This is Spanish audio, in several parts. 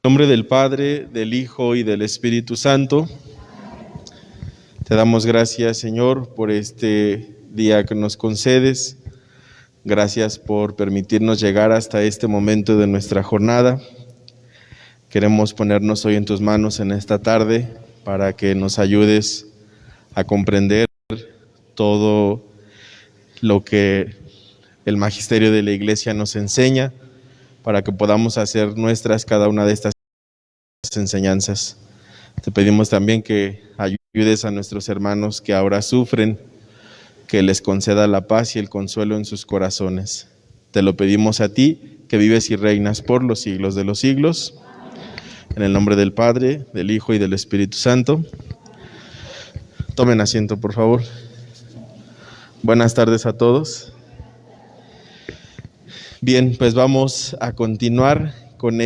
En nombre del Padre, del Hijo y del Espíritu Santo, te damos gracias, Señor, por este día que nos concedes. Gracias por permitirnos llegar hasta este momento de nuestra jornada. Queremos ponernos hoy en tus manos en esta tarde para que nos ayudes a comprender todo lo que el magisterio de la Iglesia nos enseña, para que podamos hacer nuestras cada una de estas enseñanzas. Te pedimos también que ayudes a nuestros hermanos que ahora sufren, que les conceda la paz y el consuelo en sus corazones. Te lo pedimos a ti, que vives y reinas por los siglos de los siglos. En el nombre del Padre, del Hijo y del Espíritu Santo. Tomen asiento, por favor. Buenas tardes a todos. Bien, pues vamos a continuar con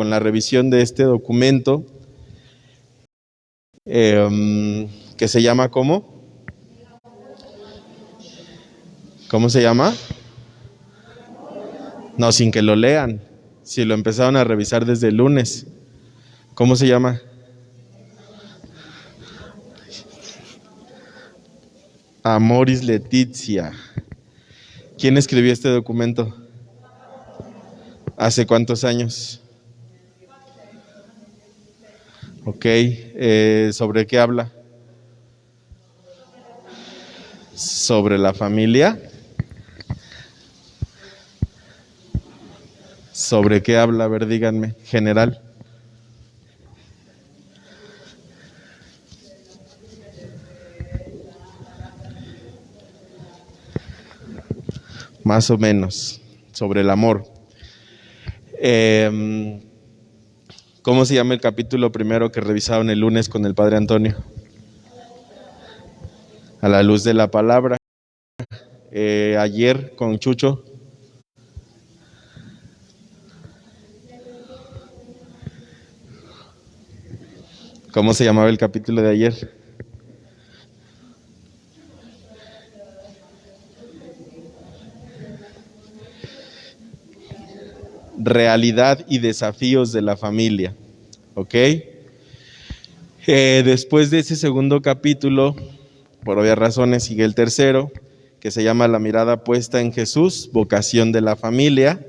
la revisión de este documento que se llama ¿cómo? ¿Cómo se llama? No, sin que lo lean. Si lo empezaron a revisar desde el lunes. ¿Cómo se llama? Amoris Laetitia. ¿Quién escribió este documento? ¿Hace cuántos años? Ok. ¿Sobre qué habla? ¿Sobre la familia? ¿Sobre qué habla? A ver, díganme. General. Más o menos. Sobre el amor. ¿Cómo se llama el capítulo primero que revisaron el lunes con el Padre Antonio? A la luz de la palabra. Ayer con Chucho. ¿Cómo se llamaba el capítulo de ayer? Realidad y desafíos de la familia. ¿Ok? Después de ese segundo capítulo, por obvias razones, sigue el tercero, que se llama La mirada puesta en Jesús, vocación de la familia.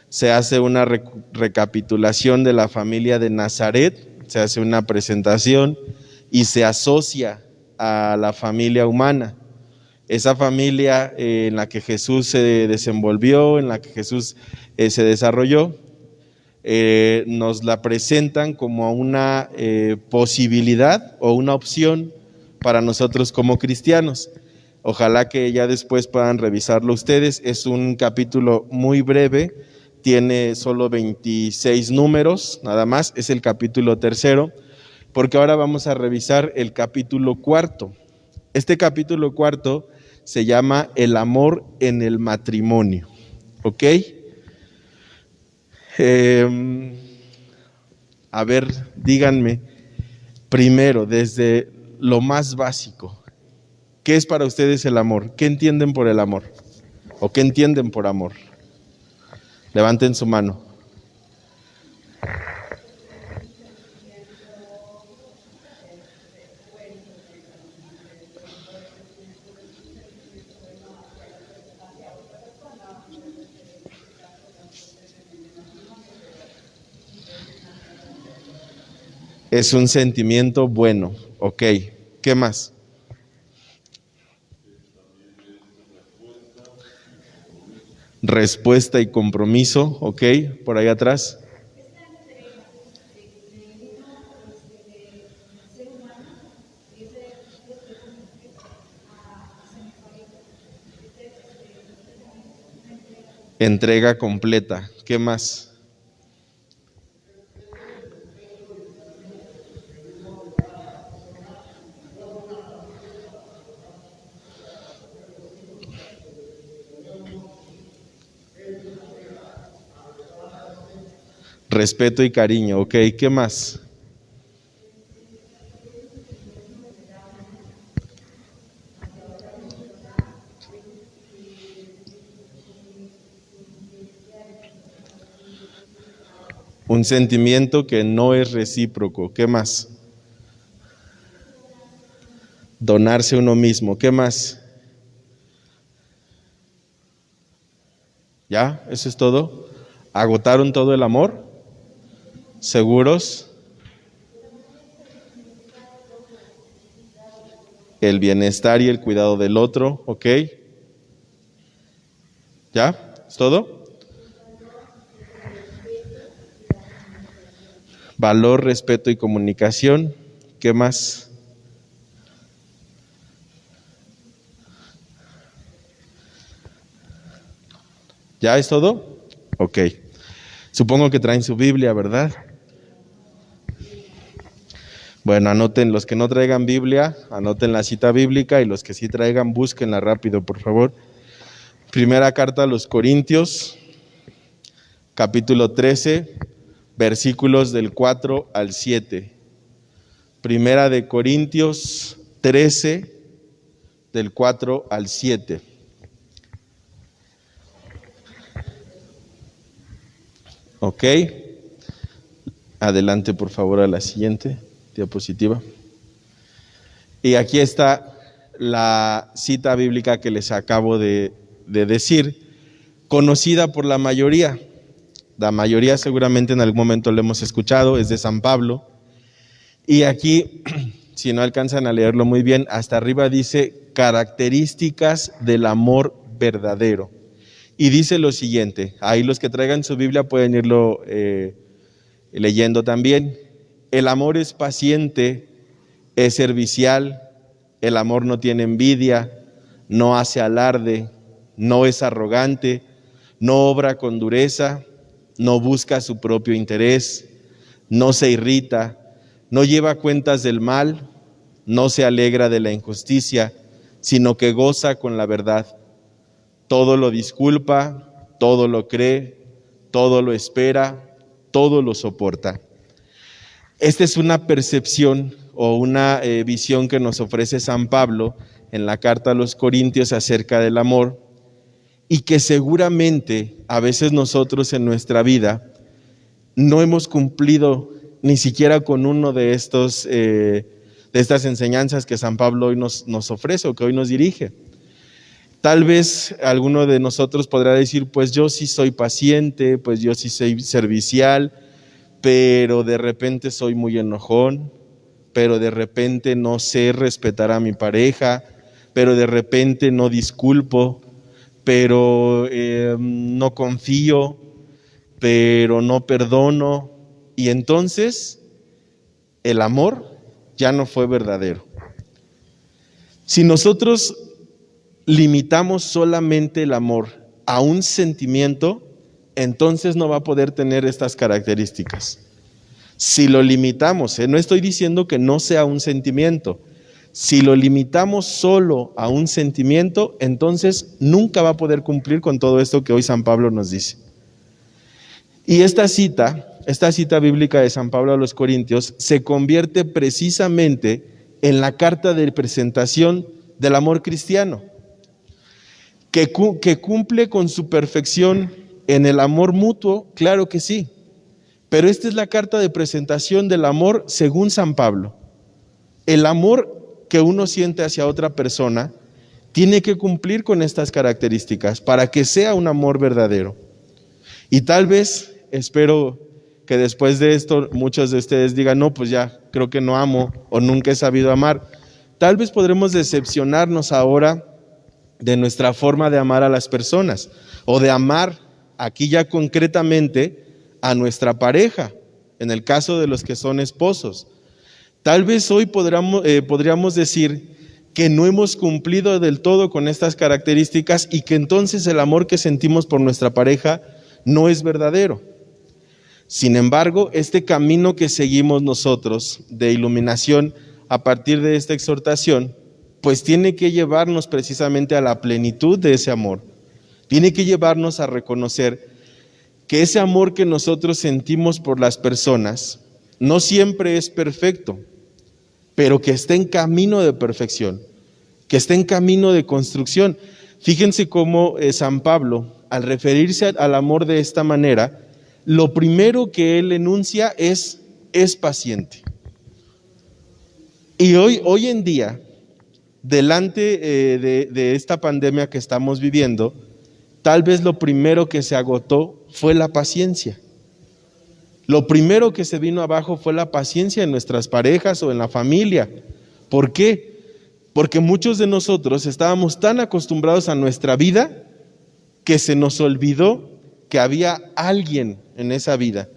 Se hace una recapitulación de la familia de Nazaret, se hace una presentación y se asocia a la familia humana. Esa familia en la que Jesús se desenvolvió, en la que Jesús se desarrolló, nos la presentan como una posibilidad o una opción para nosotros como cristianos. Ojalá que ya después puedan revisarlo ustedes. Es un capítulo muy breve, tiene solo 26 números, nada más, es el capítulo tercero, porque ahora vamos a revisar el capítulo cuarto. Este capítulo cuarto se llama El amor en el matrimonio, ¿ok? A ver, díganme primero, desde lo más básico, ¿qué es para ustedes el amor? ¿Qué entienden por el amor? ¿O qué entienden por amor? Levanten su mano. Es un sentimiento bueno, ok. ¿Qué más? Respuesta y compromiso, ok. Por ahí atrás. Entrega completa. ¿Qué más? Respeto y cariño, ok. ¿Qué más? Un sentimiento que no es recíproco. ¿Qué más? Donarse uno mismo. ¿Qué más? ¿Ya? ¿Eso es todo? ¿Agotaron todo el amor? ¿Seguros? El bienestar y el cuidado del otro, ¿ok? ¿Ya? ¿Es todo? Valor, respeto y comunicación. ¿Qué más? ¿Ya es todo? Ok. Supongo que traen su Biblia, ¿verdad? Bueno, anoten, los que no traigan Biblia, anoten la cita bíblica, y los que sí traigan, búsquenla rápido, por favor. Primera carta a los Corintios, capítulo 13, versículos del 4 al 7. Primera de Corintios 13, del 4 al 7. Ok. Adelante, por favor, a la siguiente diapositiva. Y aquí está la cita bíblica que les acabo de decir, conocida por la mayoría. La mayoría seguramente en algún momento lo hemos escuchado, es de San Pablo. Y aquí, si no alcanzan a leerlo muy bien, hasta arriba dice características del amor verdadero. Y dice lo siguiente, ahí los que traigan su Biblia pueden irlo leyendo también. El amor es paciente, es servicial, el amor no tiene envidia, no hace alarde, no es arrogante, no obra con dureza, no busca su propio interés, no se irrita, no lleva cuentas del mal, no se alegra de la injusticia, sino que goza con la verdad. Todo lo disculpa, todo lo cree, todo lo espera, todo lo soporta. Esta es una percepción o una visión que nos ofrece San Pablo en la carta a los Corintios acerca del amor, y que seguramente a veces nosotros en nuestra vida no hemos cumplido ni siquiera con uno de estas enseñanzas que San Pablo hoy nos ofrece o que hoy nos dirige. Tal vez alguno de nosotros podrá decir, pues yo sí soy paciente, pues yo sí soy servicial, pero de repente soy muy enojón, pero de repente no sé respetar a mi pareja, pero de repente no disculpo, pero no confío, pero no perdono. Y entonces el amor ya no fue verdadero. Si nosotros limitamos solamente el amor a un sentimiento, entonces no va a poder tener estas características. Si lo limitamos, no estoy diciendo que no sea un sentimiento, si lo limitamos solo a un sentimiento, entonces nunca va a poder cumplir con todo esto que hoy San Pablo nos dice. Y esta cita bíblica de San Pablo a los Corintios se convierte precisamente en la carta de presentación del amor cristiano, que cumple con su perfección en el amor mutuo, claro que sí, pero esta es la carta de presentación del amor según San Pablo. El amor que uno siente hacia otra persona tiene que cumplir con estas características para que sea un amor verdadero. Y tal vez, espero que después de esto muchos de ustedes digan, no, pues ya creo que no amo o nunca he sabido amar. Tal vez podremos decepcionarnos ahora de nuestra forma de amar a las personas o de amar aquí ya concretamente a nuestra pareja, en el caso de los que son esposos. Tal vez hoy podríamos decir que no hemos cumplido del todo con estas características y que entonces el amor que sentimos por nuestra pareja no es verdadero. Sin embargo, este camino que seguimos nosotros de iluminación a partir de esta exhortación, pues tiene que llevarnos precisamente a la plenitud de ese amor. Tiene que llevarnos a reconocer que ese amor que nosotros sentimos por las personas no siempre es perfecto, pero que está en camino de perfección, que está en camino de construcción. Fíjense cómo San Pablo, al referirse al amor de esta manera, lo primero que él enuncia es paciente. Y hoy en día, delante de esta pandemia que estamos viviendo, tal vez lo primero que se agotó fue la paciencia. Lo primero que se vino abajo fue la paciencia en nuestras parejas o en la familia. ¿Por qué? Porque muchos de nosotros estábamos tan acostumbrados a nuestra vida que se nos olvidó que había alguien en esa vida.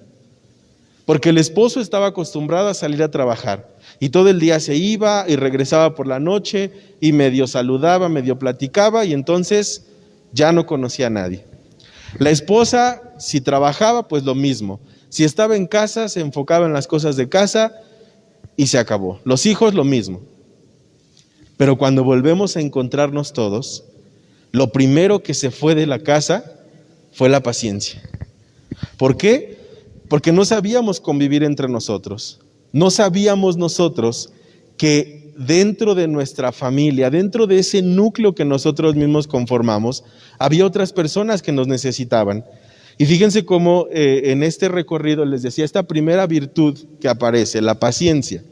Porque el esposo estaba acostumbrado a salir a trabajar y todo el día se iba y regresaba por la noche y medio saludaba, medio platicaba y entonces ya no conocía a nadie. La esposa, si trabajaba, pues lo mismo. Si estaba en casa, se enfocaba en las cosas de casa y se acabó. Los hijos, lo mismo. Pero cuando volvemos a encontrarnos todos, lo primero que se fue de la casa fue la paciencia. ¿Por qué? Porque no sabíamos convivir entre nosotros. No sabíamos nosotros que dentro de nuestra familia, dentro de ese núcleo que nosotros mismos conformamos, había otras personas que nos necesitaban. Y fíjense cómo en este recorrido les decía, esta primera virtud que aparece, la paciencia.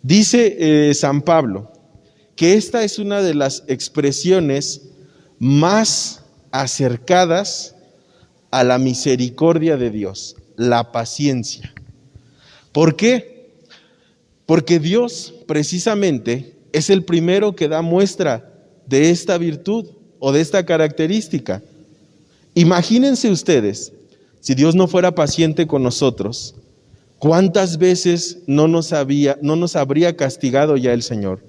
Dice San Pablo que esta es una de las expresiones más acercadas a la misericordia de Dios, la paciencia. ¿Por qué? Porque Dios precisamente es el primero que da muestra de esta virtud o de esta característica. Imagínense ustedes, si Dios no fuera paciente con nosotros, ¿cuántas veces no nos habría castigado ya el Señor?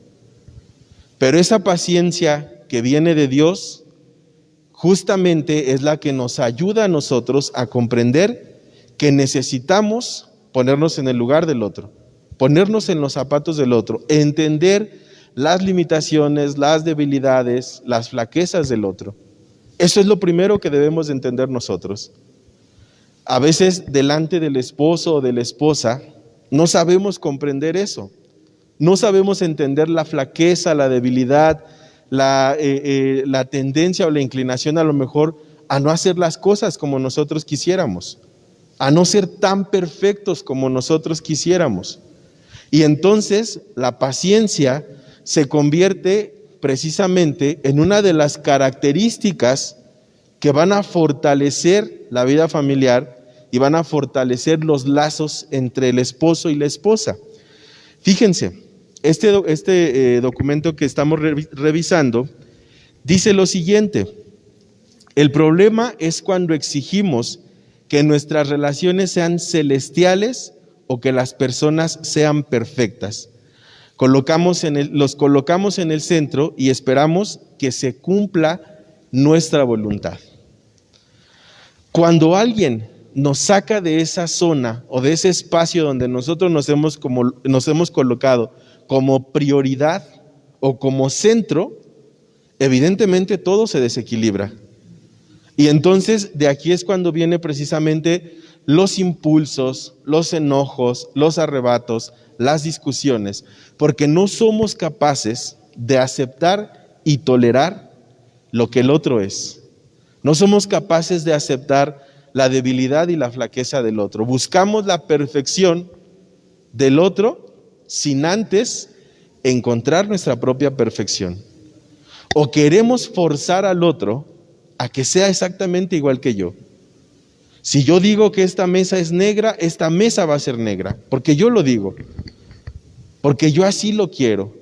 Pero esa paciencia que viene de Dios, justamente es la que nos ayuda a nosotros a comprender que necesitamos ponernos en el lugar del otro, ponernos en los zapatos del otro, entender las limitaciones, las debilidades, las flaquezas del otro. Eso es lo primero que debemos de entender nosotros. A veces delante del esposo o de la esposa no sabemos comprender eso. No sabemos entender la flaqueza, la debilidad, la tendencia o la inclinación a lo mejor a no hacer las cosas como nosotros quisiéramos, a no ser tan perfectos como nosotros quisiéramos. Y entonces la paciencia se convierte precisamente en una de las características que van a fortalecer la vida familiar y van a fortalecer los lazos entre el esposo y la esposa. Fíjense, este documento que estamos revisando dice lo siguiente: el problema es cuando exigimos que nuestras relaciones sean celestiales o que las personas sean perfectas. Los colocamos en el centro y esperamos que se cumpla nuestra voluntad. Cuando alguien nos saca de esa zona o de ese espacio donde nosotros nos hemos colocado como prioridad o como centro, evidentemente todo se desequilibra. Y entonces de aquí es cuando viene precisamente los impulsos, los enojos, los arrebatos, las discusiones, porque no somos capaces de aceptar y tolerar lo que el otro es. No somos capaces de aceptar la debilidad y la flaqueza del otro. Buscamos la perfección del otro sin antes encontrar nuestra propia perfección. O queremos forzar al otro a que sea exactamente igual que yo. Si yo digo que esta mesa es negra, esta mesa va a ser negra, porque yo lo digo, porque yo así lo quiero.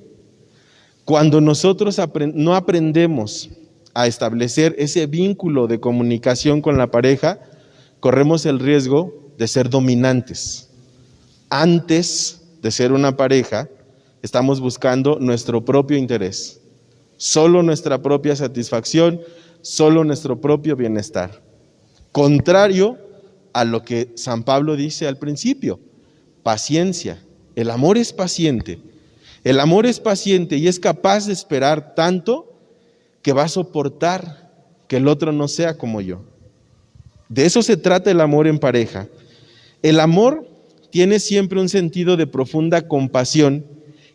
Cuando nosotros no aprendemos a establecer ese vínculo de comunicación con la pareja, corremos el riesgo de ser dominantes. Antes de ser una pareja, estamos buscando nuestro propio interés, solo nuestra propia satisfacción, solo nuestro propio bienestar. Contrario a lo que San Pablo dice al principio, paciencia. El amor es paciente. El amor es paciente y es capaz de esperar tanto que va a soportar que el otro no sea como yo. De eso se trata el amor en pareja. El amor tiene siempre un sentido de profunda compasión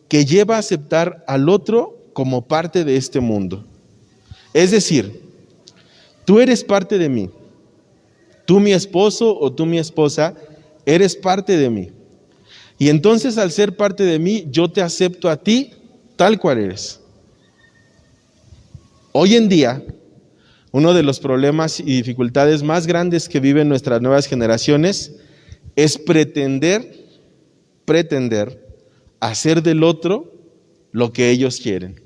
que lleva a aceptar al otro como parte de este mundo. Es decir, tú eres parte de mí, Tú mi esposo o tú mi esposa, eres parte de mí. Y entonces al ser parte de mí, yo te acepto a ti tal cual eres. Hoy en día, uno de los problemas y dificultades más grandes que viven nuestras nuevas generaciones es pretender hacer del otro lo que ellos quieren.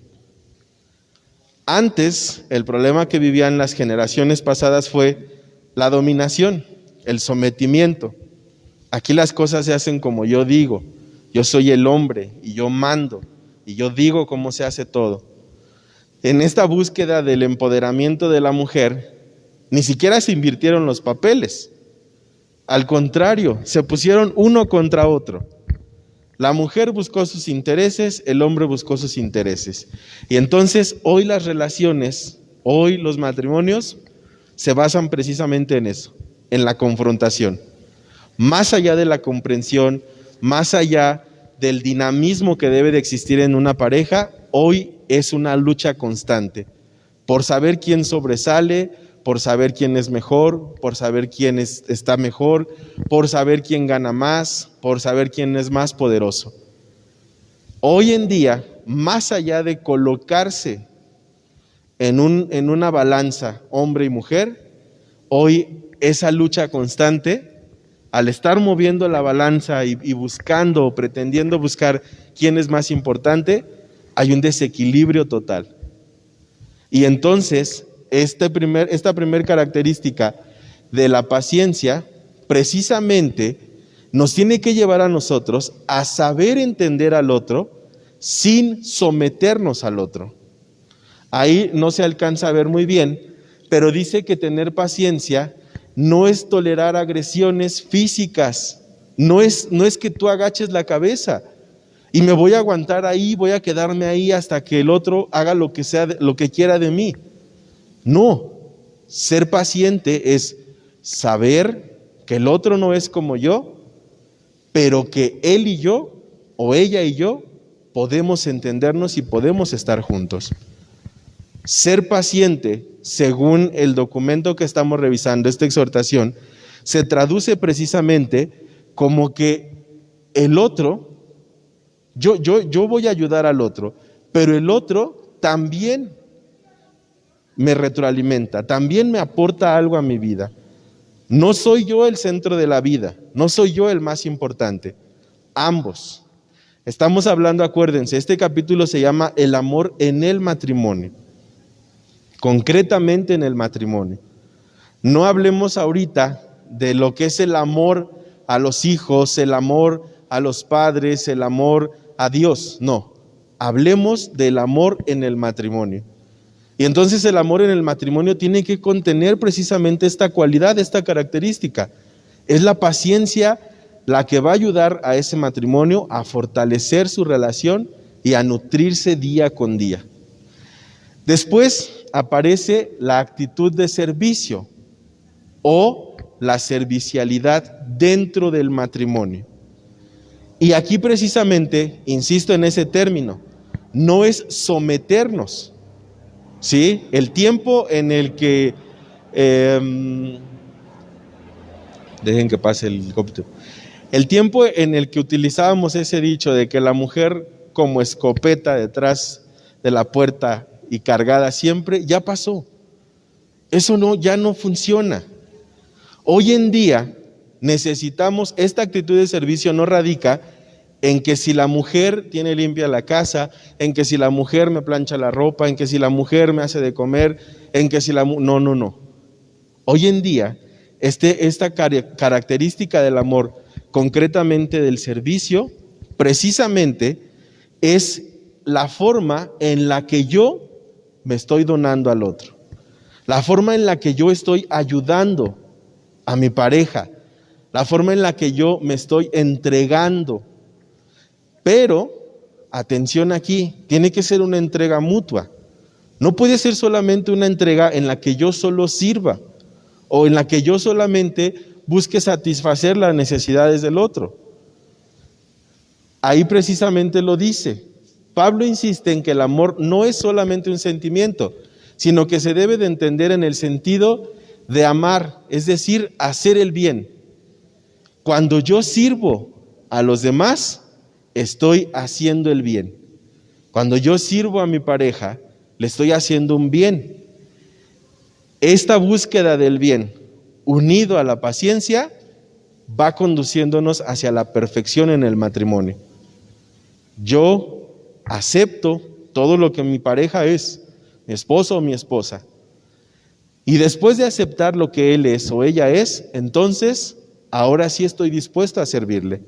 Antes, el problema que vivían las generaciones pasadas fue la dominación, el sometimiento. Aquí las cosas se hacen como yo digo. Yo soy el hombre y yo mando y yo digo cómo se hace todo. En esta búsqueda del empoderamiento de la mujer, ni siquiera se invirtieron los papeles. Al contrario, se pusieron uno contra otro. La mujer buscó sus intereses, el hombre buscó sus intereses. Y entonces hoy las relaciones, hoy los matrimonios se basan precisamente en eso, en la confrontación. Más allá de la comprensión, más allá del dinamismo que debe de existir en una pareja, hoy es una lucha constante por saber quién sobresale, por saber quién es mejor, por saber quién está mejor, por saber quién gana más, por saber quién es más poderoso. Hoy en día, más allá de colocarse en una balanza hombre y mujer, hoy esa lucha constante, al estar moviendo la balanza y buscando o pretendiendo buscar quién es más importante, hay un desequilibrio total. Y entonces, esta primer característica de la paciencia, precisamente, nos tiene que llevar a nosotros a saber entender al otro sin someternos al otro. Ahí no se alcanza a ver muy bien, pero dice que tener paciencia no es tolerar agresiones físicas, no es que tú agaches la cabeza y me voy a aguantar ahí, voy a quedarme ahí hasta que el otro haga lo que quiera de mí. No, ser paciente es saber que el otro no es como yo, pero que él y yo, o ella y yo, podemos entendernos y podemos estar juntos. Ser paciente, según el documento que estamos revisando, esta exhortación, se traduce precisamente como que el otro, yo voy a ayudar al otro, pero el otro también me retroalimenta, también me aporta algo a mi vida. No soy yo el centro de la vida, no soy yo el más importante, ambos. Estamos hablando, acuérdense, este capítulo se llama El amor en el matrimonio, concretamente en el matrimonio. No hablemos ahorita de lo que es el amor a los hijos, el amor a los padres, el amor a Dios, no. Hablemos del amor en el matrimonio. Y entonces el amor en el matrimonio tiene que contener precisamente esta cualidad, esta característica. Es la paciencia la que va a ayudar a ese matrimonio a fortalecer su relación y a nutrirse día con día. Después aparece la actitud de servicio o la servicialidad dentro del matrimonio. Y aquí precisamente, insisto en ese término, no es someternos. ¿Sí? El tiempo en el que dejen que pase el helicóptero. El tiempo en el que utilizábamos ese dicho de que la mujer como escopeta detrás de la puerta y cargada siempre, ya pasó. Eso ya no funciona. Hoy en día necesitamos, esta actitud de servicio no radica en que si la mujer tiene limpia la casa, en que si la mujer me plancha la ropa, en que si la mujer me hace de comer, en que si no. Hoy en día, esta característica del amor, concretamente del servicio, precisamente es la forma en la que yo me estoy donando al otro, la forma en la que yo estoy ayudando a mi pareja, la forma en la que yo me estoy entregando. Pero, atención aquí, tiene que ser una entrega mutua. No puede ser solamente una entrega en la que yo solo sirva o en la que yo solamente busque satisfacer las necesidades del otro. Ahí precisamente lo dice. Pablo insiste en que el amor no es solamente un sentimiento, sino que se debe de entender en el sentido de amar, es decir, hacer el bien. Cuando yo sirvo a los demás, estoy haciendo el bien. Cuando yo sirvo a mi pareja, le estoy haciendo un bien. Esta búsqueda del bien, unido a la paciencia, va conduciéndonos hacia la perfección en el matrimonio. Yo acepto todo lo que mi pareja es, mi esposo o mi esposa. Y después de aceptar lo que él es o ella es, entonces, ahora sí estoy dispuesto a servirle.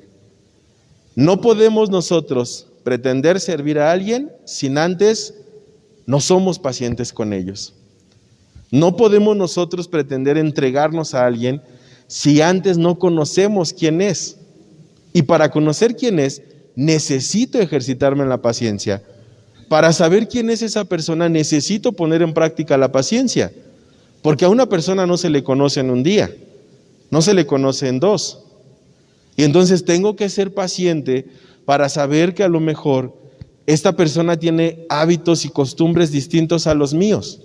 No podemos nosotros pretender servir a alguien sin antes no somos pacientes con ellos. No podemos nosotros pretender entregarnos a alguien si antes no conocemos quién es. Y para conocer quién es, necesito ejercitarme en la paciencia. Para saber quién es esa persona, necesito poner en práctica la paciencia. Porque a una persona no se le conoce en un día, no se le conoce en 2. Y entonces tengo que ser paciente para saber que a lo mejor esta persona tiene hábitos y costumbres distintos a los míos.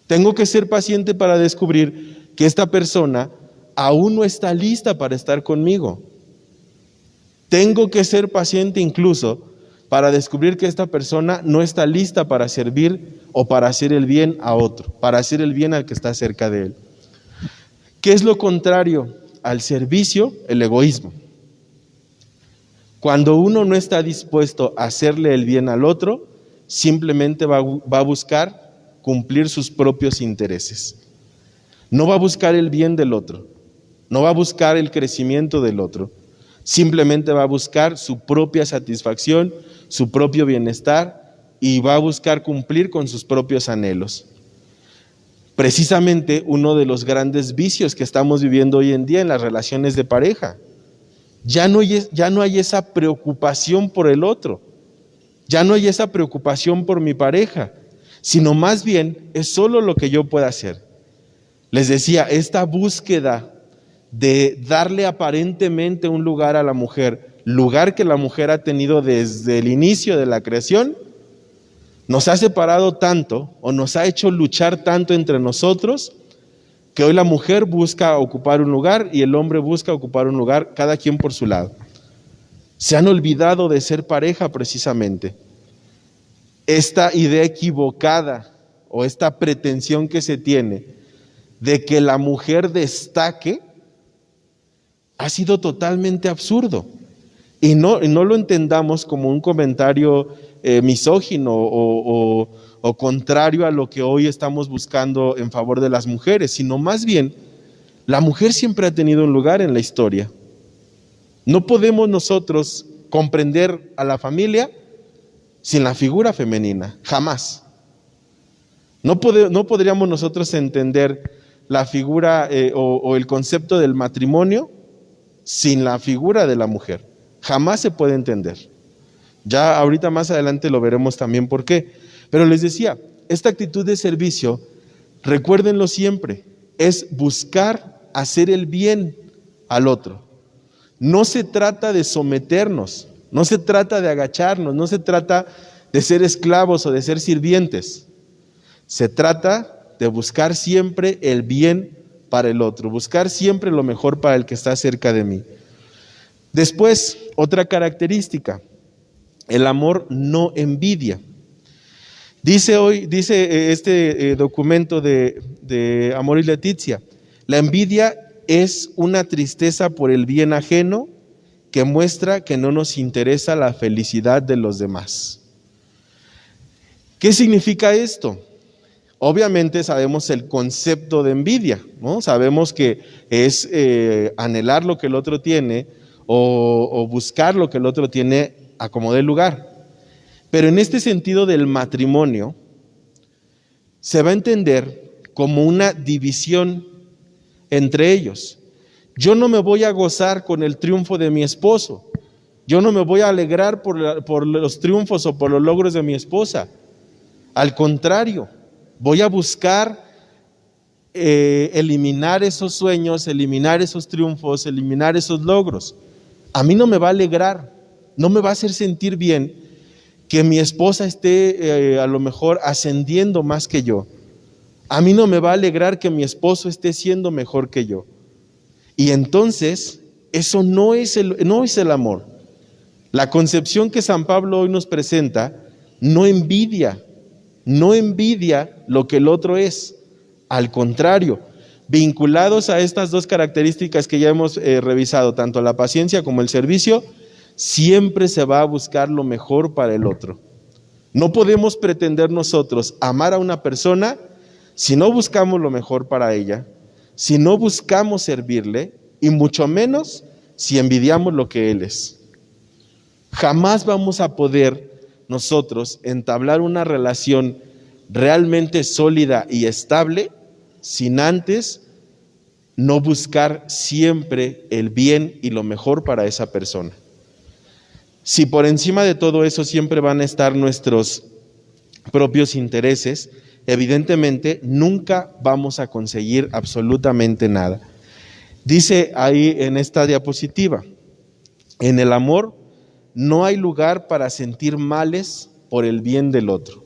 Tengo que ser paciente para descubrir que esta persona aún no está lista para estar conmigo. Tengo que ser paciente incluso para descubrir que esta persona no está lista para servir o para hacer el bien a otro, para hacer el bien al que está cerca de él. ¿Qué es lo contrario al servicio? El egoísmo. Cuando uno no está dispuesto a hacerle el bien al otro, simplemente va a buscar cumplir sus propios intereses. No va a buscar el bien del otro, no va a buscar el crecimiento del otro, simplemente va a buscar su propia satisfacción, su propio bienestar y va a buscar cumplir con sus propios anhelos. Precisamente uno de los grandes vicios que estamos viviendo hoy en día en las relaciones de pareja. Ya no hay esa preocupación por el otro, ya no hay esa preocupación por mi pareja, sino más bien es solo lo que yo pueda hacer. Les decía, esta búsqueda de darle aparentemente un lugar a la mujer, lugar que la mujer ha tenido desde el inicio de la creación, nos ha separado tanto o nos ha hecho luchar tanto entre nosotros que hoy la mujer busca ocupar un lugar y el hombre busca ocupar un lugar, cada quien por su lado. Se han olvidado de ser pareja precisamente. Esta idea equivocada o esta pretensión que se tiene de que la mujer destaque ha sido totalmente absurdo. Y no lo entendamos como un comentario misógino o contrario a lo que hoy estamos buscando en favor de las mujeres, sino más bien, la mujer siempre ha tenido un lugar en la historia. No podemos nosotros comprender a la familia sin la figura femenina, jamás. No podríamos nosotros entender la figura o el concepto del matrimonio sin la figura de la mujer. Jamás se puede entender. Ya ahorita más adelante lo veremos también por qué. Pero les decía, esta actitud de servicio, recuérdenlo siempre, es buscar hacer el bien al otro. No se trata de someternos, no se trata de agacharnos, no se trata de ser esclavos o de ser sirvientes. Se trata de buscar siempre el bien para el otro, buscar siempre lo mejor para el que está cerca de mí. Después, otra característica, el amor no envidia. Dice este documento de Amor y Letizia, la envidia es una tristeza por el bien ajeno que muestra que no nos interesa la felicidad de los demás. ¿Qué significa esto? Obviamente sabemos el concepto de envidia, ¿no? Sabemos que es anhelar lo que el otro tiene o buscar lo que el otro tiene a como dé lugar. Pero en este sentido del matrimonio, se va a entender como una división entre ellos. Yo no me voy a gozar con el triunfo de mi esposo. Yo no me voy a alegrar por los triunfos o por los logros de mi esposa. Al contrario, voy a buscar eliminar esos sueños, eliminar esos triunfos, eliminar esos logros. A mí no me va a alegrar, no me va a hacer sentir bien que mi esposa esté a lo mejor ascendiendo más que yo. A mí no me va a alegrar que mi esposo esté siendo mejor que yo. Y entonces, eso no es el amor. La concepción que San Pablo hoy nos presenta no envidia lo que el otro es. Al contrario, vinculados a estas dos características que ya hemos revisado, tanto la paciencia como el servicio, siempre se va a buscar lo mejor para el otro. No podemos pretender nosotros amar a una persona si no buscamos lo mejor para ella, si no buscamos servirle, y mucho menos si envidiamos lo que él es. Jamás vamos a poder nosotros entablar una relación realmente sólida y estable sin antes no buscar siempre el bien y lo mejor para esa persona. Si por encima de todo eso siempre van a estar nuestros propios intereses, evidentemente nunca vamos a conseguir absolutamente nada. Dice ahí en esta diapositiva, en el amor no hay lugar para sentir males por el bien del otro.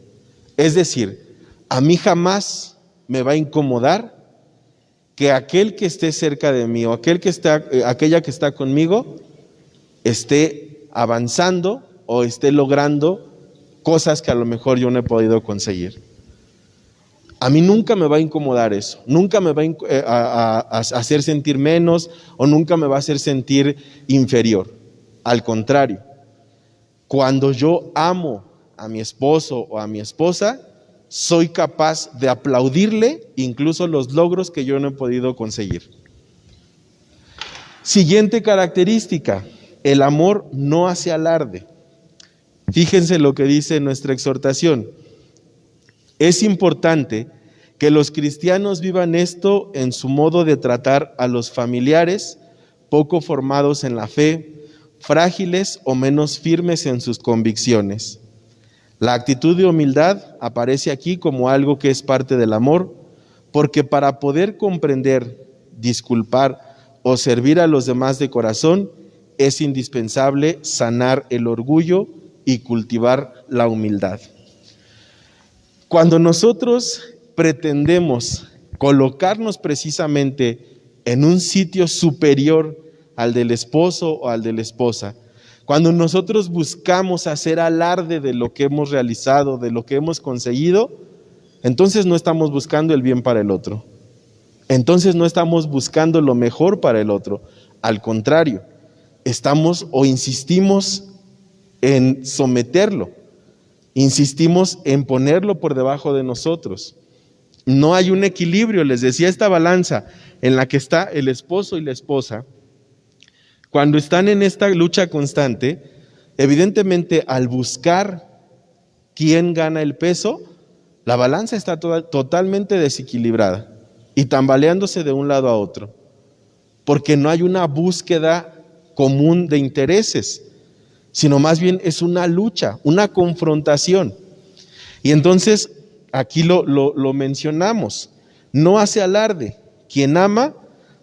Es decir, a mí jamás me va a incomodar que aquel que esté cerca de mí o aquella que está conmigo esté avanzando o esté logrando cosas que a lo mejor yo no he podido conseguir. A mí nunca me va a incomodar eso, nunca me va a hacer sentir menos o nunca me va a hacer sentir inferior. Al contrario, cuando yo amo a mi esposo o a mi esposa, soy capaz de aplaudirle incluso los logros que yo no he podido conseguir. Siguiente característica, el amor no hace alarde. Fíjense lo que dice nuestra exhortación. Es importante que los cristianos vivan esto en su modo de tratar a los familiares poco formados en la fe, frágiles o menos firmes en sus convicciones. La actitud de humildad aparece aquí como algo que es parte del amor, porque para poder comprender, disculpar o servir a los demás de corazón, es indispensable sanar el orgullo y cultivar la humildad. Cuando nosotros pretendemos colocarnos precisamente en un sitio superior al del esposo o al de la esposa, cuando nosotros buscamos hacer alarde de lo que hemos realizado, de lo que hemos conseguido, entonces no estamos buscando el bien para el otro. Entonces no estamos buscando lo mejor para el otro. Al contrario, estamos o insistimos en someterlo, insistimos en ponerlo por debajo de nosotros. No hay un equilibrio, les decía, esta balanza en la que está el esposo y la esposa. Cuando están en esta lucha constante, evidentemente al buscar quién gana el peso, la balanza está totalmente desequilibrada y tambaleándose de un lado a otro, porque no hay una búsqueda común de intereses, sino más bien es una lucha, una confrontación. Y entonces aquí lo mencionamos, no hace alarde. Quien ama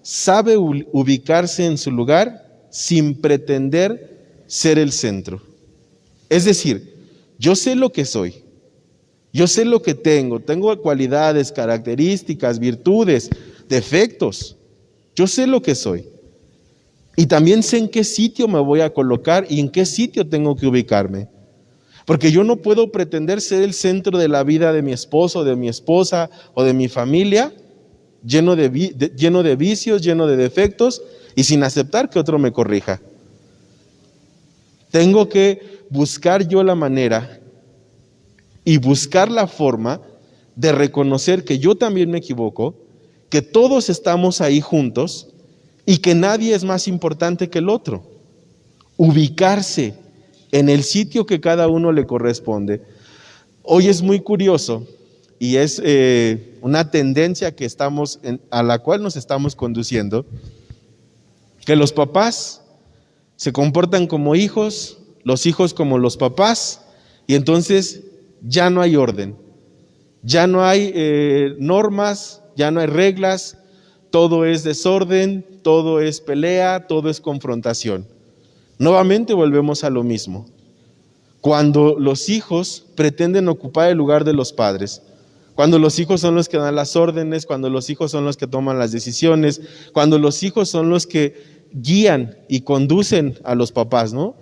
sabe ubicarse en su lugar sin pretender ser el centro. Es decir, yo sé lo que soy, yo sé lo que tengo cualidades, características, virtudes, defectos, yo sé lo que soy. Y también sé en qué sitio me voy a colocar y en qué sitio tengo que ubicarme. Porque yo no puedo pretender ser el centro de la vida de mi esposo, de mi esposa o de mi familia, lleno de vicios, lleno de defectos y sin aceptar que otro me corrija. Tengo que buscar yo la manera y buscar la forma de reconocer que yo también me equivoco, que todos estamos ahí juntos y que nadie es más importante que el otro. Ubicarse en el sitio que cada uno le corresponde. Hoy es muy curioso y es una tendencia que a la cual nos estamos conduciendo, que los papás se comportan como hijos, los hijos como los papás, y entonces ya no hay orden, ya no hay normas, ya no hay reglas, todo es desorden, todo es pelea, todo es confrontación. Nuevamente volvemos a lo mismo. Cuando los hijos pretenden ocupar el lugar de los padres, Cuando los hijos son los que dan las órdenes, cuando los hijos son los que toman las decisiones, cuando los hijos son los que guían y conducen a los papás, ¿no?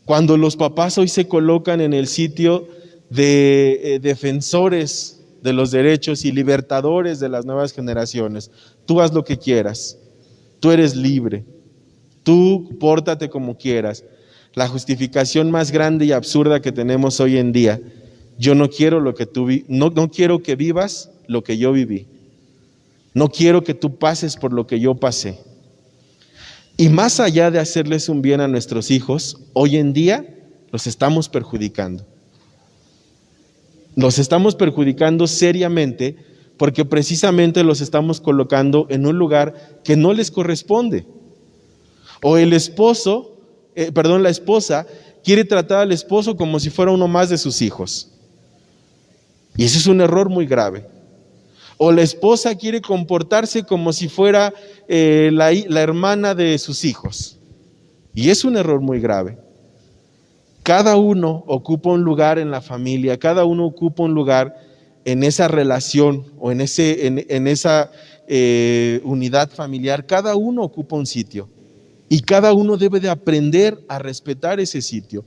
Cuando los papás hoy se colocan en el sitio de defensores de los derechos y libertadores de las nuevas generaciones. Tú haz lo que quieras, tú eres libre, tú pórtate como quieras. La justificación más grande y absurda que tenemos hoy en día: yo no quiero lo que no quiero que vivas lo que yo viví. No quiero que tú pases por lo que yo pasé. Y más allá de hacerles un bien a nuestros hijos, hoy en día los estamos perjudicando. Los estamos perjudicando seriamente porque precisamente los estamos colocando en un lugar que no les corresponde. O la esposa quiere tratar al esposo como si fuera uno más de sus hijos. Y ese es un error muy grave. O la esposa quiere comportarse como si fuera la hermana de sus hijos. Y es un error muy grave. Cada uno ocupa un lugar en la familia, cada uno ocupa un lugar en esa relación o en esa unidad familiar. Cada uno ocupa un sitio y cada uno debe de aprender a respetar ese sitio.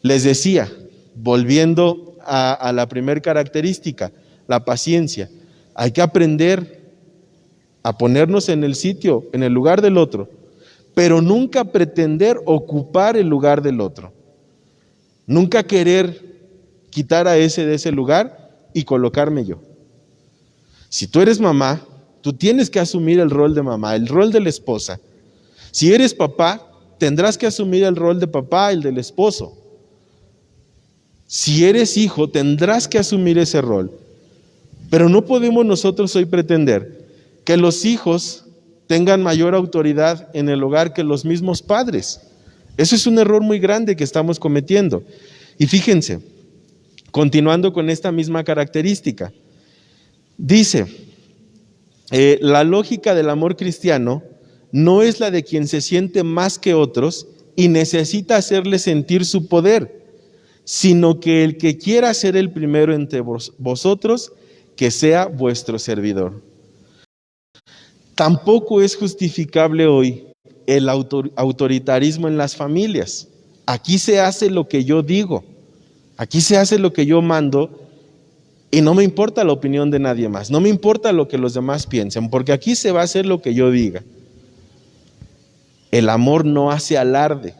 Les decía, volviendo a la primera característica, la paciencia. Hay que aprender a ponernos en el sitio, en el lugar del otro, pero nunca pretender ocupar el lugar del otro. Nunca querer quitar a ese de ese lugar y colocarme yo. Si tú eres mamá, tú tienes que asumir el rol de mamá, el rol de la esposa. Si eres papá, tendrás que asumir el rol de papá, el del esposo. Si eres hijo, tendrás que asumir ese rol. Pero no podemos nosotros hoy pretender que los hijos tengan mayor autoridad en el hogar que los mismos padres. Eso es un error muy grande que estamos cometiendo. Y fíjense, continuando con esta misma característica, dice, la lógica del amor cristiano no es la de quien se siente más que otros y necesita hacerle sentir su poder, sino que el que quiera ser el primero entre vosotros, que sea vuestro servidor. Tampoco es justificable hoy el autoritarismo en las familias. Aquí se hace lo que yo digo, aquí se hace lo que yo mando y no me importa la opinión de nadie más, no me importa lo que los demás piensen, porque aquí se va a hacer lo que yo diga. El amor no hace alarde,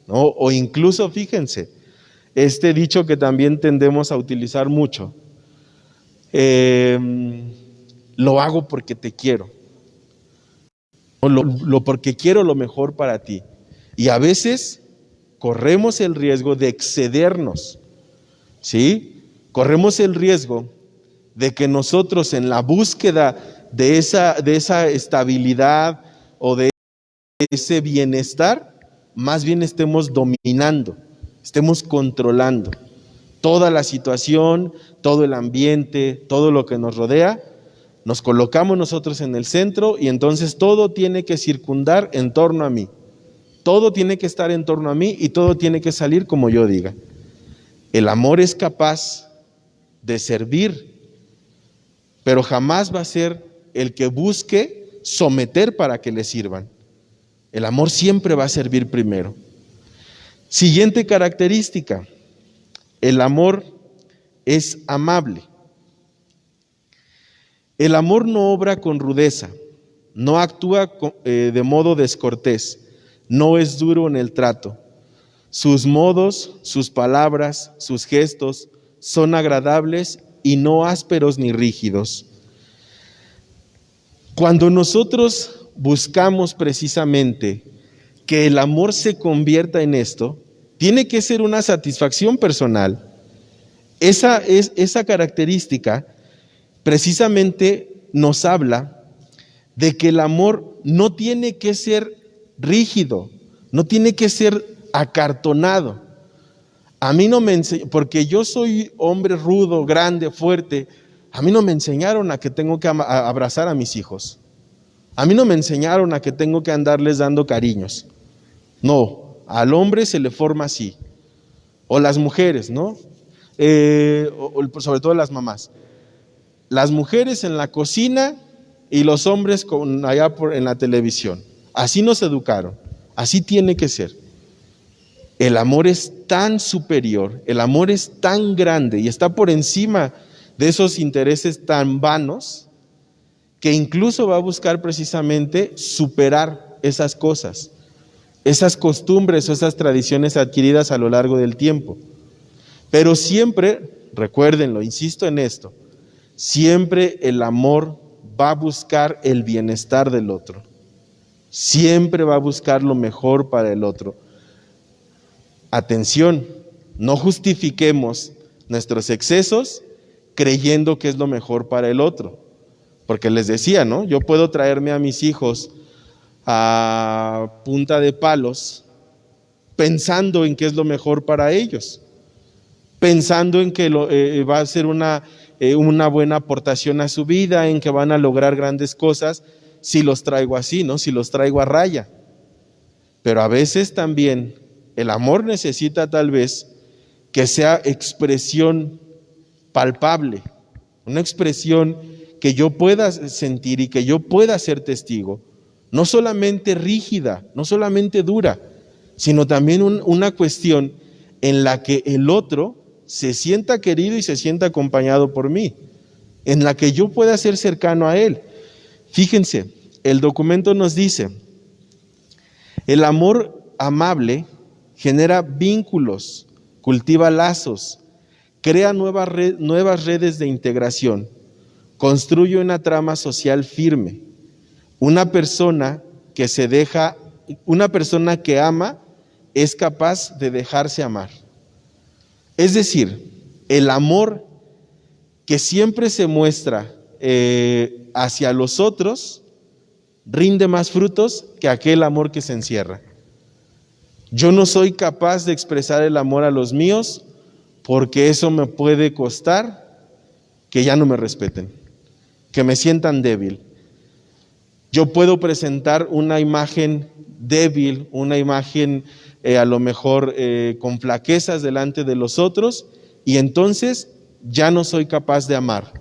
¿no? O incluso, fíjense, este dicho que también tendemos a utilizar mucho, lo hago porque te quiero, porque quiero lo mejor para ti. Y a veces corremos el riesgo de excedernos, ¿sí? Corremos el riesgo de que nosotros en la búsqueda de esa estabilidad o de ese bienestar, más bien estemos dominando, estemos controlando toda la situación, todo el ambiente, todo lo que nos rodea. Nos colocamos nosotros en el centro y entonces todo tiene que circundar en torno a mí. Todo tiene que estar en torno a mí y todo tiene que salir como yo diga. El amor es capaz de servir, pero jamás va a ser el que busque someter para que le sirvan. El amor siempre va a servir primero. Siguiente característica, el amor es amable. El amor no obra con rudeza, no actúa de modo descortés, no es duro en el trato. Sus modos, sus palabras, sus gestos son agradables y no ásperos ni rígidos. Cuando nosotros buscamos precisamente que el amor se convierta en esto, tiene que ser una satisfacción personal. Esa característica precisamente nos habla de que el amor no tiene que ser rígido, no tiene que ser acartonado. A mí no me enseñaron, porque yo soy hombre rudo, grande, fuerte, a mí no me enseñaron a que tengo que abrazar a mis hijos. A mí no me enseñaron a que tengo que andarles dando cariños. No, al hombre se le forma así. O las mujeres, ¿no? sobre todo las mamás, las mujeres en la cocina y los hombres en la televisión. Así nos educaron, así tiene que ser. El amor es tan superior, el amor es tan grande y está por encima de esos intereses tan vanos, que incluso va a buscar precisamente superar esas cosas, esas costumbres o esas tradiciones adquiridas a lo largo del tiempo. Pero siempre, recuérdenlo, insisto en esto, siempre el amor va a buscar el bienestar del otro. Siempre va a buscar lo mejor para el otro. Atención, no justifiquemos nuestros excesos creyendo que es lo mejor para el otro. Porque les decía, ¿no? Yo puedo traerme a mis hijos a punta de palos pensando en qué es lo mejor para ellos, pensando en que va a ser una buena aportación a su vida, en que van a lograr grandes cosas si los traigo así, ¿no? Si los traigo a raya. Pero a veces también el amor necesita tal vez que sea expresión palpable, una expresión que yo pueda sentir y que yo pueda ser testigo, no solamente rígida, no solamente dura, sino también una cuestión en la que el otro se sienta querido y se sienta acompañado por mí, en la que yo pueda ser cercano a él. Fíjense, el documento nos dice, el amor amable genera vínculos, cultiva lazos, crea nuevas redes de integración, construye una trama social firme. Una persona que ama es capaz de dejarse amar. Es decir, el amor que siempre se muestra hacia los otros rinde más frutos que aquel amor que se encierra. Yo no soy capaz de expresar el amor a los míos porque eso me puede costar que ya no me respeten, que me sientan débil. Yo puedo presentar una imagen débil, una imagen a lo mejor con flaquezas delante de los otros, y entonces ya no soy capaz de amar.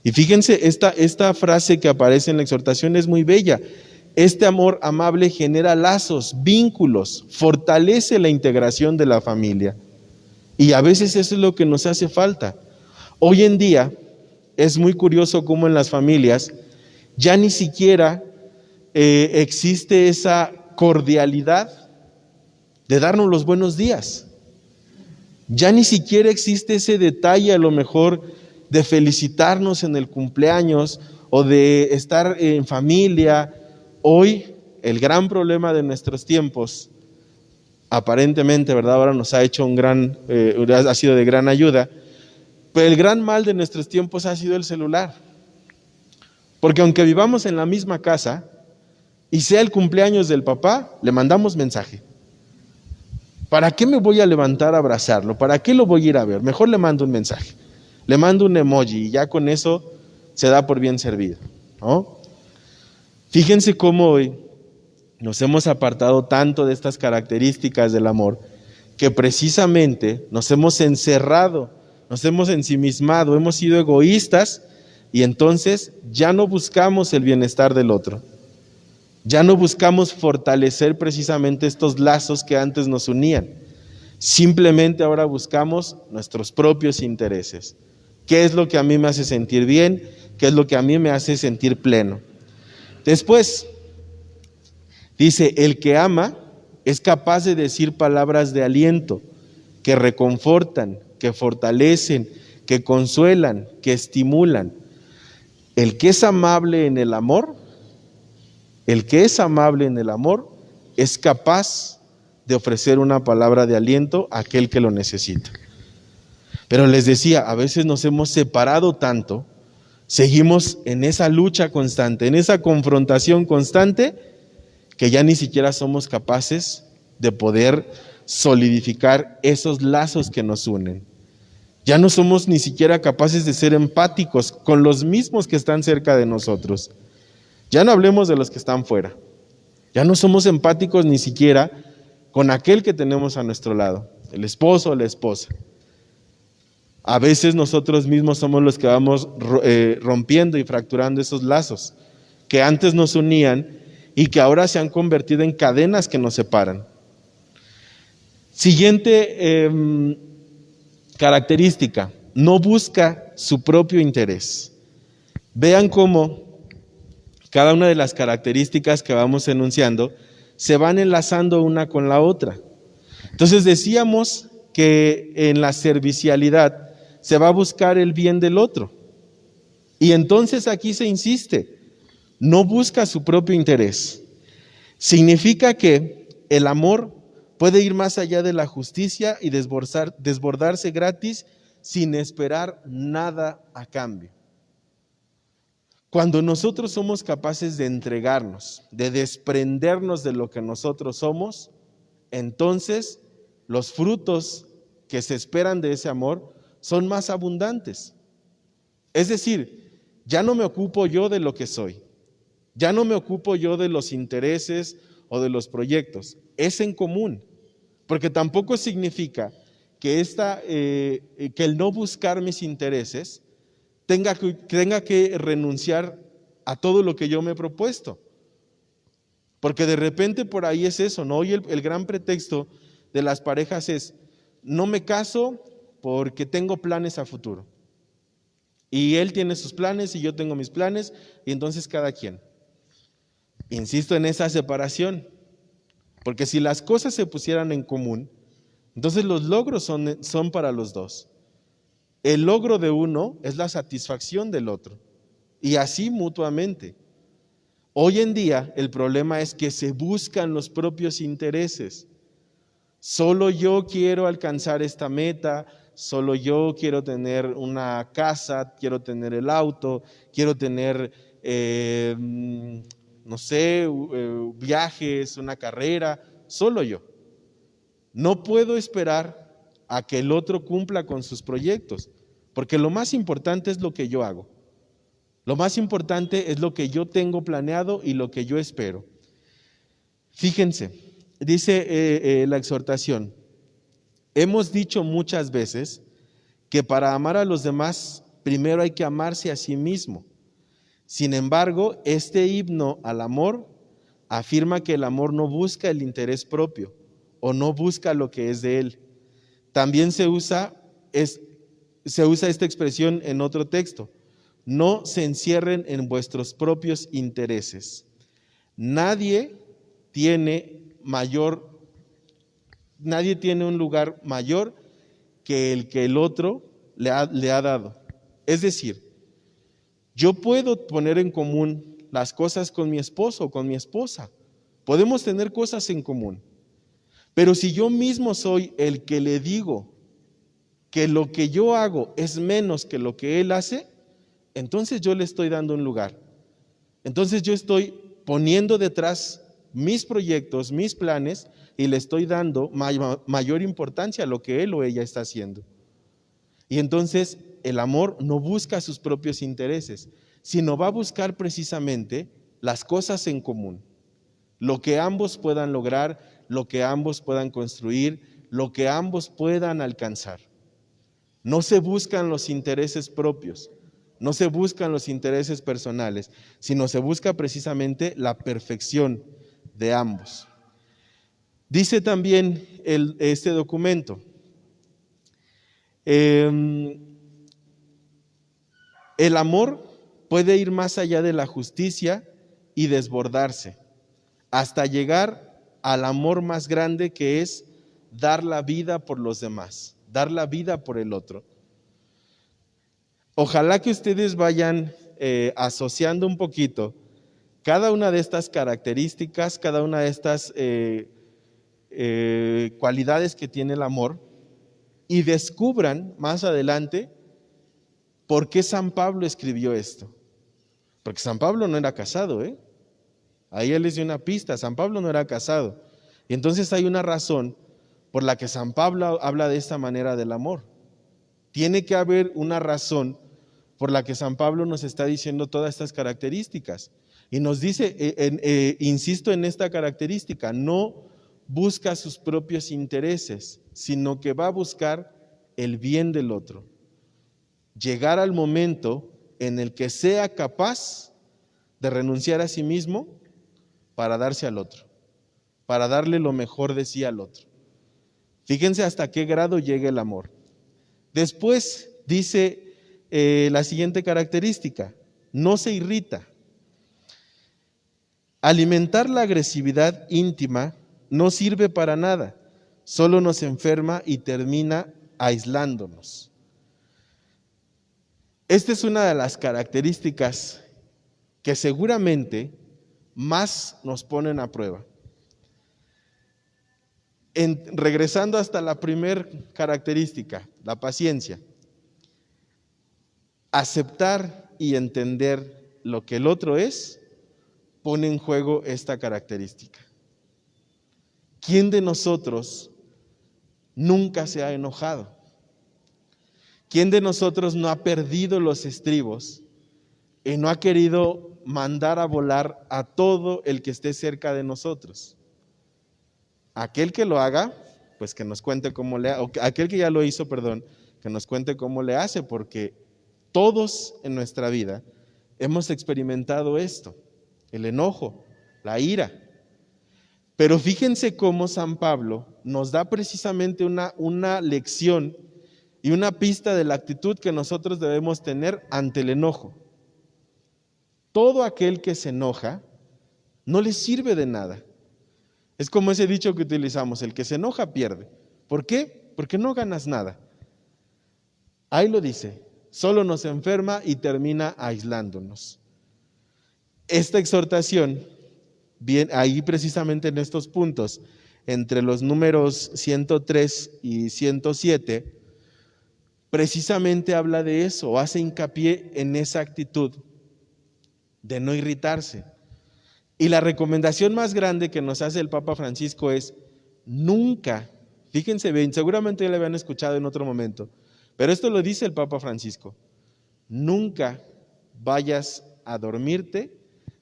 Y fíjense, esta frase que aparece en la exhortación es muy bella. Este amor amable genera lazos, vínculos, fortalece la integración de la familia. Y a veces eso es lo que nos hace falta. Hoy en día es muy curioso cómo en las familias ya ni siquiera existe esa cordialidad de darnos los buenos días. Ya ni siquiera existe ese detalle a lo mejor de felicitarnos en el cumpleaños o de estar en familia. Hoy el gran problema de nuestros tiempos, aparentemente, ¿verdad? Ahora nos ha hecho ha sido de gran ayuda, pero el gran mal de nuestros tiempos ha sido el celular. Porque aunque vivamos en la misma casa y sea el cumpleaños del papá, le mandamos mensaje. ¿Para qué me voy a levantar a abrazarlo? ¿Para qué lo voy a ir a ver? Mejor le mando un mensaje, le mando un emoji y ya con eso se da por bien servido, ¿no? Fíjense cómo hoy nos hemos apartado tanto de estas características del amor, que precisamente nos hemos encerrado, nos hemos ensimismado, hemos sido egoístas y entonces ya no buscamos el bienestar del otro. Ya no buscamos fortalecer precisamente estos lazos que antes nos unían. Simplemente ahora buscamos nuestros propios intereses. ¿Qué es lo que a mí me hace sentir bien? ¿Qué es lo que a mí me hace sentir pleno? Después, dice, el que ama es capaz de decir palabras de aliento, que reconfortan, que fortalecen, que consuelan, que estimulan. El que es amable en el amor, es capaz de ofrecer una palabra de aliento a aquel que lo necesita. Pero les decía, a veces nos hemos separado tanto, seguimos en esa lucha constante, en esa confrontación constante, que ya ni siquiera somos capaces de poder solidificar esos lazos que nos unen. Ya no somos ni siquiera capaces de ser empáticos con los mismos que están cerca de nosotros. Ya no hablemos de los que están fuera. Ya no somos empáticos ni siquiera con aquel que tenemos a nuestro lado, el esposo o la esposa. A veces nosotros mismos somos los que vamos rompiendo y fracturando esos lazos que antes nos unían y que ahora se han convertido en cadenas que nos separan. Siguiente característica, no busca su propio interés. Vean cómo cada una de las características que vamos enunciando se van enlazando una con la otra. Entonces decíamos que en la servicialidad se va a buscar el bien del otro. Y entonces aquí se insiste, no busca su propio interés. Significa que el amor puede ir más allá de la justicia y desbordarse gratis sin esperar nada a cambio. Cuando nosotros somos capaces de entregarnos, de desprendernos de lo que nosotros somos, entonces los frutos que se esperan de ese amor son más abundantes. Es decir, ya no me ocupo yo de lo que soy, ya no me ocupo yo de los intereses o de los proyectos, es en común, porque tampoco significa que el no buscar mis intereses tenga que renunciar a todo lo que yo me he propuesto, porque de repente por ahí es eso, ¿no? Hoy el gran pretexto de las parejas es, no me caso porque tengo planes a futuro. Y él tiene sus planes y yo tengo mis planes, y entonces cada quien. Insisto en esa separación, porque si las cosas se pusieran en común, entonces los logros son para los dos. El logro de uno es la satisfacción del otro, y así mutuamente. Hoy en día el problema es que se buscan los propios intereses. Solo yo quiero alcanzar esta meta, solo yo quiero tener una casa, quiero tener el auto, quiero tener, viajes, una carrera, solo yo. No puedo esperar a que el otro cumpla con sus proyectos, porque lo más importante es lo que yo hago. Lo más importante es lo que yo tengo planeado y lo que yo espero. Fíjense, dice la exhortación, hemos dicho muchas veces que para amar a los demás, primero hay que amarse a sí mismo. Sin embargo, este himno al amor afirma que el amor no busca el interés propio o no busca lo que es de él. También se usa esta expresión en otro texto. No se encierren en vuestros propios intereses. Nadie tiene un lugar mayor que el otro le ha dado. Es decir, yo puedo poner en común las cosas con mi esposo o con mi esposa. Podemos tener cosas en común. Pero si yo mismo soy el que le digo que lo que yo hago es menos que lo que él hace, entonces yo le estoy dando un lugar. Entonces yo estoy poniendo detrás mis proyectos, mis planes, y le estoy dando mayor importancia a lo que él o ella está haciendo. Y entonces el amor no busca sus propios intereses, sino va a buscar precisamente las cosas en común, lo que ambos puedan lograr, lo que ambos puedan construir, lo que ambos puedan alcanzar. No se buscan los intereses propios, no se buscan los intereses personales, sino se busca precisamente la perfección de ambos. Dice también este documento, el amor puede ir más allá de la justicia y desbordarse, hasta llegar al amor más grande, que es dar la vida por los demás, dar la vida por el otro. Ojalá que ustedes vayan asociando un poquito cada una de estas características, cada una de estas cualidades que tiene el amor, y descubran más adelante por qué San Pablo escribió esto. Porque San Pablo no era casado, Ahí él les dio una pista, San Pablo no era casado. Y entonces hay una razón por la que San Pablo habla de esta manera del amor. Tiene que haber una razón por la que San Pablo nos está diciendo todas estas características. Y nos dice, insisto en esta característica, no busca sus propios intereses, sino que va a buscar el bien del otro. llegar al momento en el que sea capaz de renunciar a sí mismo para darse al otro, para darle lo mejor de sí al otro. Fíjense hasta qué grado llega el amor. Después dice la siguiente característica: no se irrita. Alimentar la agresividad íntima no sirve para nada, solo nos enferma y termina aislándonos. Esta es una de las características que seguramente más nos ponen a prueba. Regresando hasta la primera característica, la paciencia. Aceptar y entender lo que el otro es, pone en juego esta característica. ¿Quién de nosotros nunca se ha enojado? ¿Quién de nosotros no ha perdido los estribos y no ha querido mandar a volar a todo el que esté cerca de nosotros? Aquel que lo haga, pues que nos cuente cómo le hace, o aquel que ya lo hizo, perdón, que nos cuente cómo le hace, porque todos en nuestra vida hemos experimentado esto, el enojo, la ira. Pero fíjense cómo San Pablo nos da precisamente una lección y una pista de la actitud que nosotros debemos tener ante el enojo. Todo aquel que se enoja no le sirve de nada. Es como ese dicho que utilizamos: el que se enoja pierde. ¿Por qué? Porque no ganas nada. Ahí lo dice: solo nos enferma y termina aislándonos. Esta exhortación, bien, ahí precisamente en estos puntos, entre los números 103 y 107, precisamente habla de eso, o hace hincapié en esa actitud de no irritarse. Y la recomendación más grande que nos hace el Papa Francisco es: nunca, fíjense bien, seguramente ya lo habían escuchado en otro momento, pero esto lo dice el Papa Francisco: nunca vayas a dormirte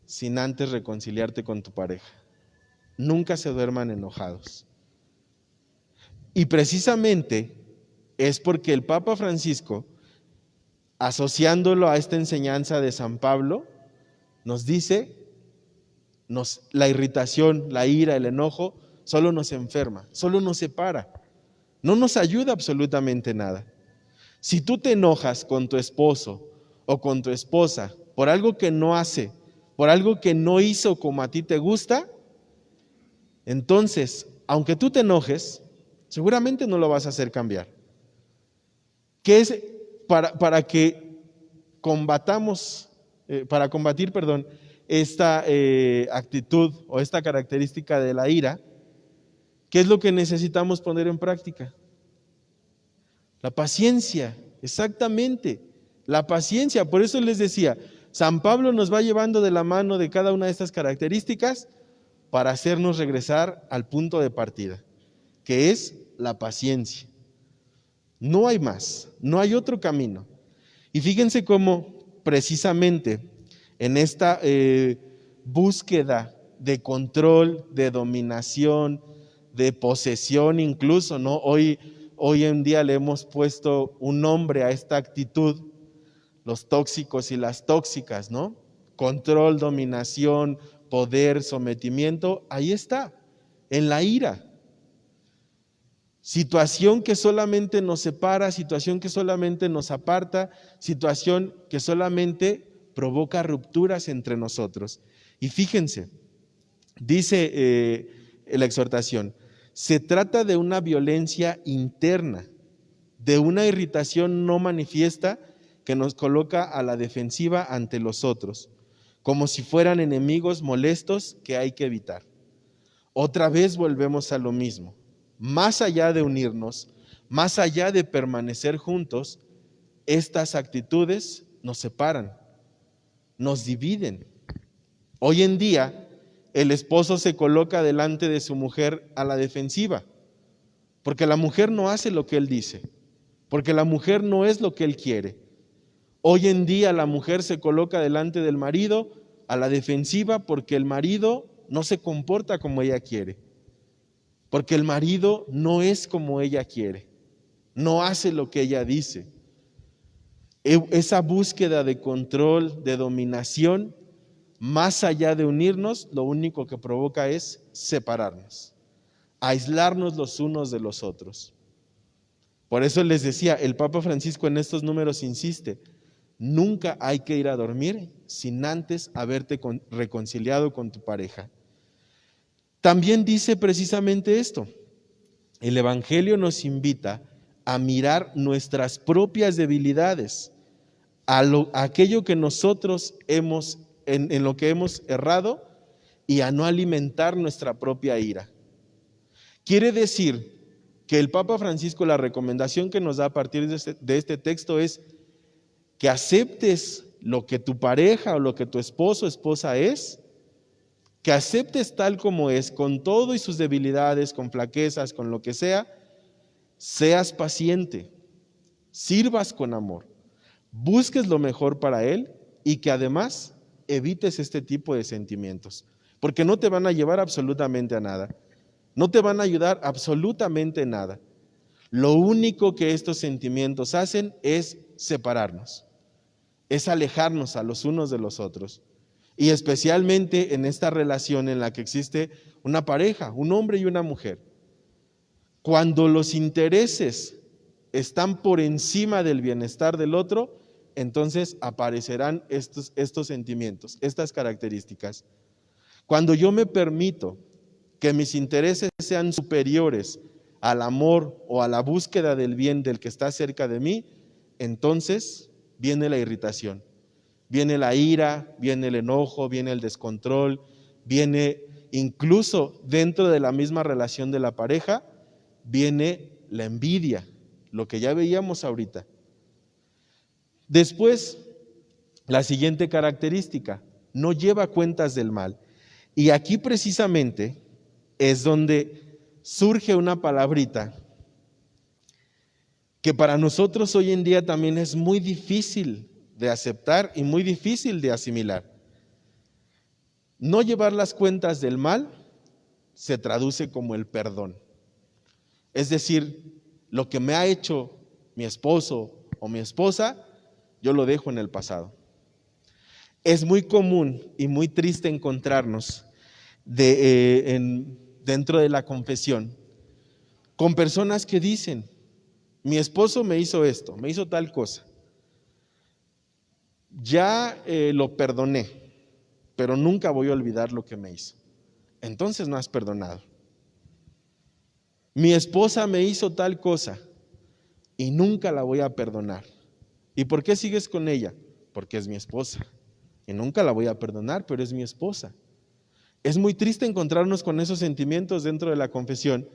sin antes reconciliarte con tu pareja. Nunca se duerman enojados. Y precisamente es porque el Papa Francisco, asociándolo a esta enseñanza de San Pablo, nos dice: la irritación, la ira, el enojo, solo nos enferma, solo nos separa, no nos ayuda absolutamente nada. Si tú te enojas con tu esposo o con tu esposa por algo que no hace, por algo que no hizo como a ti te gusta, entonces, aunque tú te enojes, seguramente no lo vas a hacer cambiar. ¿Qué es para que combatamos, para combatir, esta actitud o esta característica de la ira? ¿Qué es lo que necesitamos poner en práctica? La paciencia, exactamente, la paciencia. Por eso les decía, San Pablo nos va llevando de la mano de cada una de estas características para hacernos regresar al punto de partida, que es la paciencia. No hay más, no hay otro camino. Y fíjense cómo precisamente en esta búsqueda de control, de dominación, de posesión incluso, ¿no? Hoy en día le hemos puesto un nombre a esta actitud, los tóxicos y las tóxicas, ¿no? Control, dominación, poder, sometimiento, ahí está, en la ira. Situación que solamente nos separa, situación que solamente nos aparta, situación que solamente provoca rupturas entre nosotros. Y fíjense, dice la exhortación: se trata de una violencia interna, de una irritación no manifiesta que nos coloca a la defensiva ante los otros, como si fueran enemigos molestos que hay que evitar. Otra vez volvemos a lo mismo. Más allá de unirnos, más allá de permanecer juntos, estas actitudes nos separan, nos dividen. Hoy en día, el esposo se coloca delante de su mujer a la defensiva, porque la mujer no hace lo que él dice, porque la mujer no es lo que él quiere. Hoy en día la mujer se coloca delante del marido a la defensiva porque el marido no se comporta como ella quiere, porque el marido no es como ella quiere, no hace lo que ella dice. esa búsqueda de control, de dominación, más allá de unirnos, lo único que provoca es separarnos, aislarnos los unos de los otros. Por eso les decía, el Papa Francisco en estos números insiste, nunca hay que ir a dormir sin antes haberte reconciliado con tu pareja. También dice precisamente esto, el Evangelio nos invita a mirar nuestras propias debilidades, a aquello que nosotros hemos, en lo que hemos errado, y a no alimentar nuestra propia ira. Quiere decir que el Papa Francisco, la recomendación que nos da a partir de este texto es que aceptes lo que tu pareja o lo que tu esposo o esposa es, que aceptes tal como es, con todo y sus debilidades, con flaquezas, con lo que sea, seas paciente, sirvas con amor, busques lo mejor para él y que además evites este tipo de sentimientos, porque no te van a llevar absolutamente a nada, no te van a ayudar absolutamente en nada. Lo único que estos sentimientos hacen es separarnos, es alejarnos a los unos de los otros. Y especialmente en esta relación en la que existe una pareja, un hombre y una mujer. Cuando los intereses están por encima del bienestar del otro, entonces aparecerán estos sentimientos, estas características. Cuando yo me permito que mis intereses sean superiores al amor o a la búsqueda del bien del que está cerca de mí, entonces viene la irritación. Viene la ira, viene el enojo, viene el descontrol, viene incluso dentro de la misma relación de la pareja, viene la envidia, lo que ya veíamos ahorita. Después, la siguiente característica, no lleva cuentas del mal. Y aquí precisamente es donde surge una palabrita que para nosotros hoy en día también es muy difícil de aceptar y muy difícil de asimilar. No llevar las cuentas del mal se traduce como el perdón. Es decir, lo que me ha hecho mi esposo o mi esposa, yo lo dejo en el pasado. Es muy común y muy triste encontrarnos dentro de la confesión con personas que dicen, mi esposo me hizo esto, me hizo tal cosa. Ya lo perdoné, pero nunca voy a olvidar lo que me hizo. Entonces no has perdonado. Mi esposa me hizo tal cosa y nunca la voy a perdonar. ¿Y por qué sigues con ella? Porque es mi esposa y nunca la voy a perdonar, pero es mi esposa. Es muy triste encontrarnos con esos sentimientos dentro de la confesión,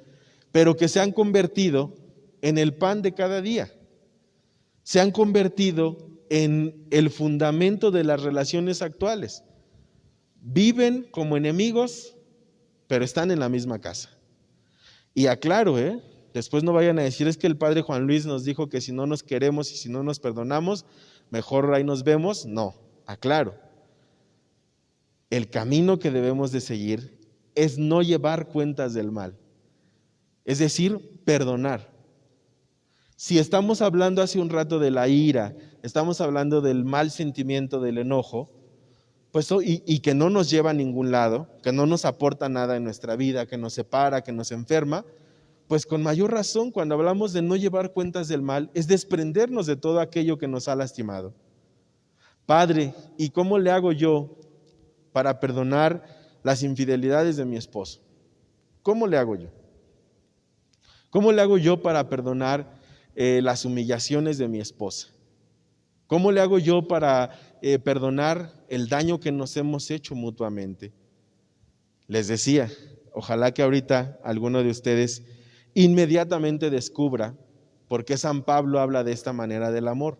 pero que se han convertido en el pan de cada día. Se han convertido en el fundamento de las relaciones actuales. Viven como enemigos, pero están en la misma casa. Y aclaro, después no vayan a decir, es que el padre Juan Luis nos dijo que si no nos queremos y si no nos perdonamos, mejor ahí nos vemos. No, aclaro. El camino que debemos de seguir es no llevar cuentas del mal. Es decir, perdonar. Si estamos hablando hace un rato de la ira, estamos hablando del mal sentimiento, del enojo, pues, y que no nos lleva a ningún lado, que no nos aporta nada en nuestra vida, que nos separa, que nos enferma, pues con mayor razón cuando hablamos de no llevar cuentas del mal, es desprendernos de todo aquello que nos ha lastimado. Padre, ¿y cómo le hago yo para perdonar las infidelidades de mi esposo? ¿Cómo le hago yo? ¿Cómo le hago yo para perdonar las humillaciones de mi esposa? ¿Cómo le hago yo para perdonar el daño que nos hemos hecho mutuamente? Les decía, ojalá que ahorita alguno de ustedes inmediatamente descubra por qué San Pablo habla de esta manera del amor.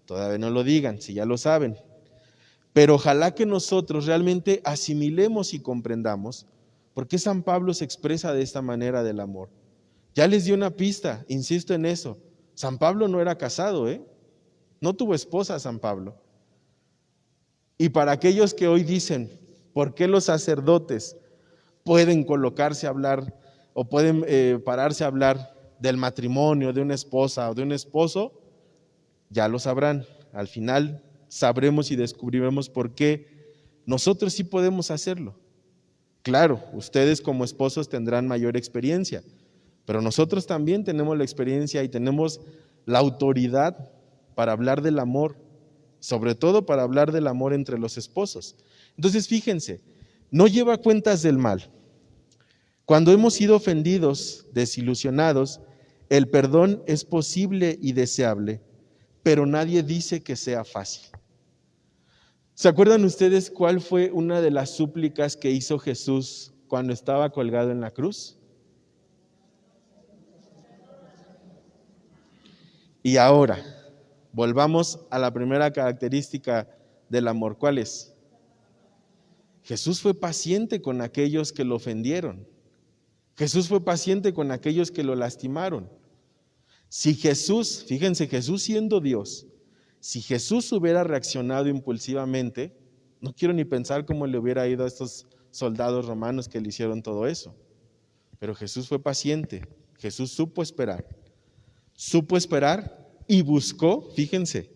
Todavía no lo digan, si ya lo saben. Pero ojalá que nosotros realmente asimilemos y comprendamos por qué San Pablo se expresa de esta manera del amor. Ya les di una pista, insisto en eso. San Pablo no era casado, no tuvo esposa San Pablo. Y para aquellos que hoy dicen, ¿por qué los sacerdotes pueden colocarse a hablar o pueden pararse a hablar del matrimonio de una esposa o de un esposo? Ya lo sabrán. al final sabremos y descubriremos por qué nosotros sí podemos hacerlo. Claro, ustedes como esposos tendrán mayor experiencia, pero nosotros también tenemos la experiencia y tenemos la autoridad para hablar del amor, sobre todo para hablar del amor entre los esposos. Entonces, fíjense, no lleva cuentas del mal. Cuando hemos sido ofendidos, desilusionados, el perdón es posible y deseable, pero nadie dice que sea fácil. ¿Se acuerdan ustedes cuál fue una de las súplicas que hizo Jesús cuando estaba colgado en la cruz? Y ahora, volvamos a la primera característica del amor. ¿Cuál es? Jesús fue paciente con aquellos que lo ofendieron. Jesús fue paciente con aquellos que lo lastimaron. Si Jesús, fíjense, Jesús siendo Dios, si Jesús hubiera reaccionado impulsivamente, no quiero ni pensar cómo le hubiera ido a estos soldados romanos que le hicieron todo eso. Pero Jesús fue paciente, Jesús supo esperar y buscó, fíjense,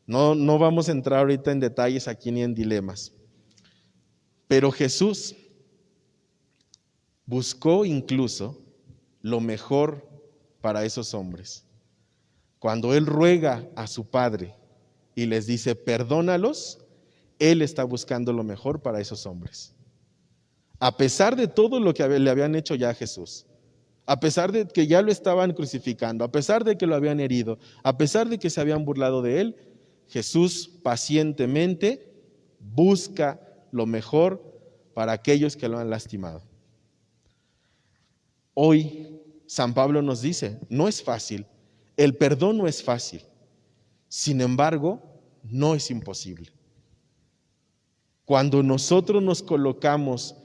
no vamos a entrar ahorita en detalles aquí ni en dilemas, pero Jesús buscó incluso lo mejor para esos hombres. Cuando Él ruega a su Padre y les dice, perdónalos, Él está buscando lo mejor para esos hombres. A pesar de todo lo que le habían hecho ya a Jesús, a pesar de que ya lo estaban crucificando, a pesar de que lo habían herido, a pesar de que se habían burlado de Él, Jesús pacientemente busca lo mejor para aquellos que lo han lastimado. Hoy San Pablo nos dice, no es fácil, el perdón no es fácil, sin embargo, no es imposible. Cuando nosotros nos colocamos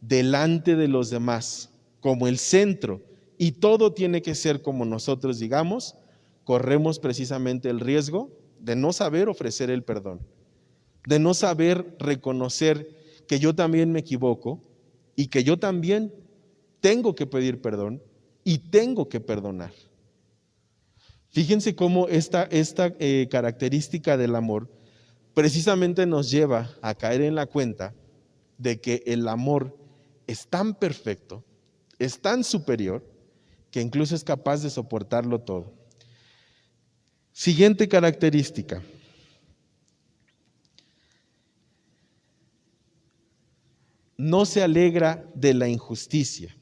delante de los demás como el centro y todo tiene que ser como nosotros digamos, corremos precisamente el riesgo de no saber ofrecer el perdón, de no saber reconocer que yo también me equivoco y que yo también tengo que pedir perdón y tengo que perdonar. Fíjense cómo esta característica del amor precisamente nos lleva a caer en la cuenta de que el amor es tan perfecto, es tan superior, que incluso es capaz de soportarlo todo. Siguiente característica. No se alegra de la injusticia.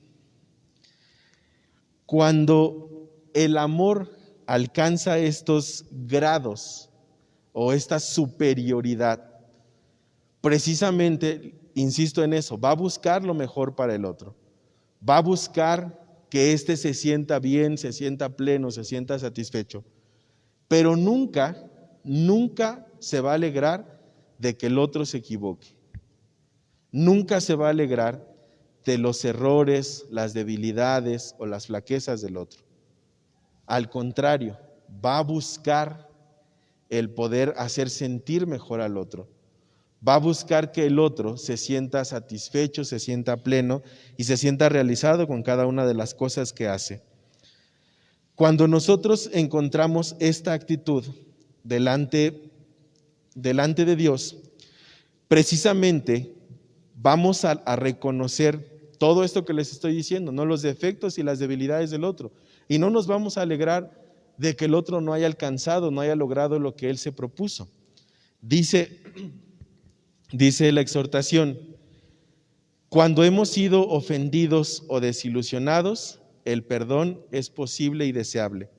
Cuando el amor alcanza estos grados o esta superioridad, precisamente, insisto en eso, va a buscar lo mejor para el otro, va a buscar que éste se sienta bien, se sienta pleno, se sienta satisfecho, pero nunca se va a alegrar de que el otro se equivoque, nunca se va a alegrar de los errores, las debilidades o las flaquezas del otro. Al contrario, va a buscar el poder hacer sentir mejor al otro. Va a buscar que el otro se sienta satisfecho, se sienta pleno y se sienta realizado con cada una de las cosas que hace. Cuando nosotros encontramos esta actitud delante de Dios, precisamente vamos a reconocer todo esto que les estoy diciendo, no los defectos y las debilidades del otro, y no nos vamos a alegrar de que el otro no haya alcanzado, no haya logrado lo que él se propuso. Dice la exhortación, cuando hemos sido ofendidos o desilusionados, el perdón es posible y deseable.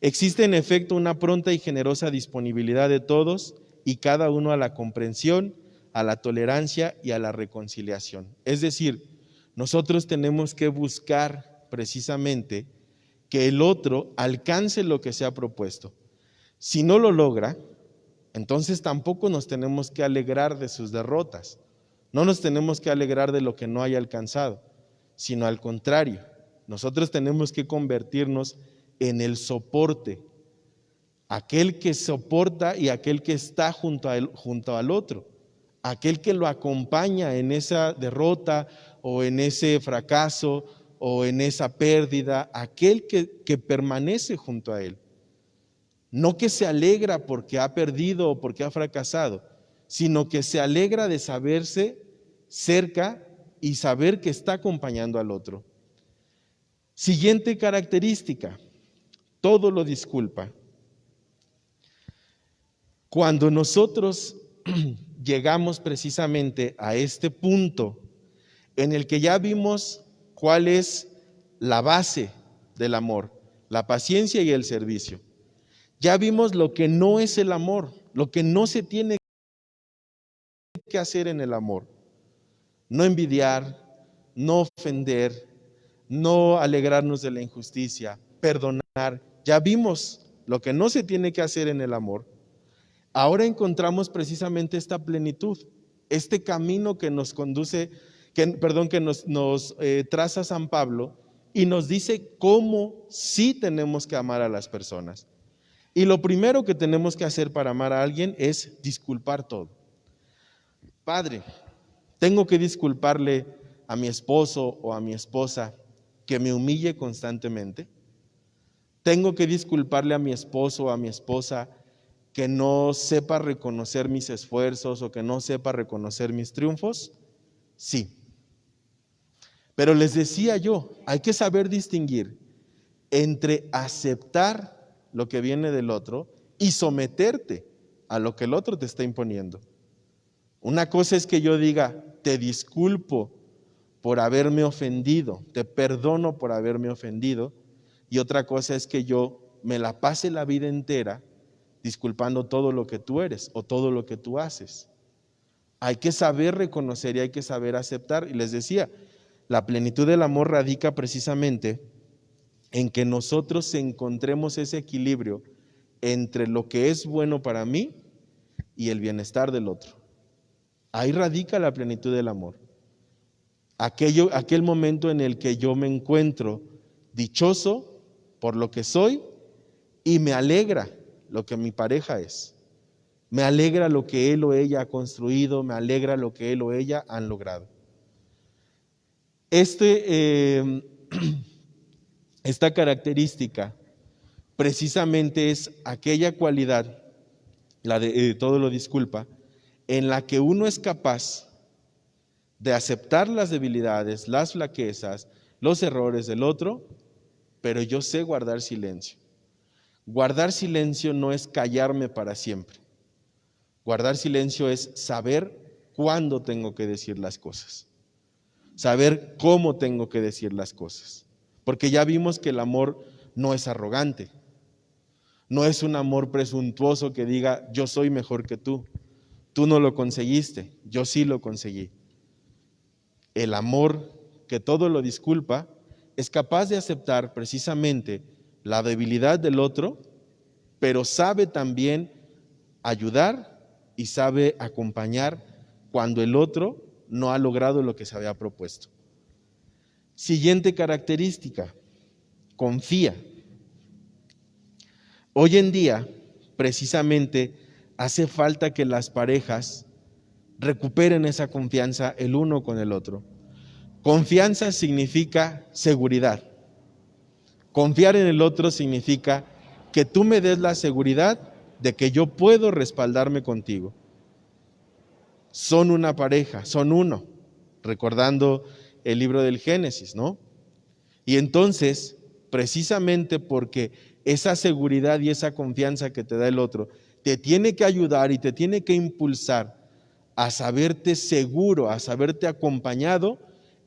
Existe en efecto una pronta y generosa disponibilidad de todos y cada uno a la comprensión, a la tolerancia y a la reconciliación. Es decir, nosotros tenemos que buscar precisamente que el otro alcance lo que se ha propuesto. Si no lo logra, entonces tampoco nos tenemos que alegrar de sus derrotas, no nos tenemos que alegrar de lo que no haya alcanzado, sino al contrario, nosotros tenemos que convertirnos en el soporte, aquel que soporta y aquel que está junto al otro, aquel que lo acompaña en esa derrota o en ese fracaso o en esa pérdida, aquel que permanece junto a él. No que se alegra porque ha perdido o porque ha fracasado, sino que se alegra de saberse cerca y saber que está acompañando al otro. Siguiente característica, todo lo disculpa. Cuando nosotros llegamos precisamente a este punto en el que ya vimos cuál es la base del amor, la paciencia y el servicio. Ya vimos lo que no es el amor, lo que no se tiene que hacer en el amor. No envidiar, no ofender, no alegrarnos de la injusticia, perdonar. Ya vimos lo que no se tiene que hacer en el amor. Ahora encontramos precisamente esta plenitud, este camino que nos conduce, que nos traza San Pablo y nos dice cómo sí tenemos que amar a las personas. Y lo primero que tenemos que hacer para amar a alguien es disculpar todo. Padre, tengo que disculparle a mi esposo o a mi esposa que me humille constantemente. Tengo que disculparle a mi esposo o a mi esposa que no sepa reconocer mis esfuerzos o que no sepa reconocer mis triunfos. Sí. Pero les decía yo, hay que saber distinguir entre aceptar lo que viene del otro y someterte a lo que el otro te está imponiendo. Una cosa es que yo diga, te disculpo por haberme ofendido, te perdono por haberme ofendido, y otra cosa es que yo me la pase la vida entera disculpando todo lo que tú eres o todo lo que tú haces. Hay que saber reconocer y hay que saber aceptar. Y les decía, la plenitud del amor radica precisamente en que nosotros encontremos ese equilibrio entre lo que es bueno para mí y el bienestar del otro. Ahí radica la plenitud del amor. Aquel momento en el que yo me encuentro dichoso por lo que soy y me alegra lo que mi pareja es. Me alegra lo que él o ella ha construido, me alegra lo que él o ella han logrado. Esta característica precisamente es aquella cualidad, la de todo lo disculpa, en la que uno es capaz de aceptar las debilidades, las flaquezas, los errores del otro, pero yo sé guardar silencio. Guardar silencio no es callarme para siempre. Guardar silencio es saber cuándo tengo que decir las cosas, saber cómo tengo que decir las cosas. Porque ya vimos que el amor no es arrogante, no es un amor presuntuoso que diga yo soy mejor que tú no lo conseguiste, yo sí lo conseguí. El amor que todo lo disculpa es capaz de aceptar precisamente la debilidad del otro, pero sabe también ayudar y sabe acompañar cuando el otro no ha logrado lo que se había propuesto. Siguiente característica, confía. Hoy en día, precisamente, hace falta que las parejas recuperen esa confianza el uno con el otro. Confianza significa seguridad. Confiar en el otro significa que tú me des la seguridad de que yo puedo respaldarme contigo. Son una pareja, son uno, recordando el libro del Génesis, ¿no? Y entonces, precisamente porque esa seguridad y esa confianza que te da el otro te tiene que ayudar y te tiene que impulsar a saberte seguro, a saberte acompañado,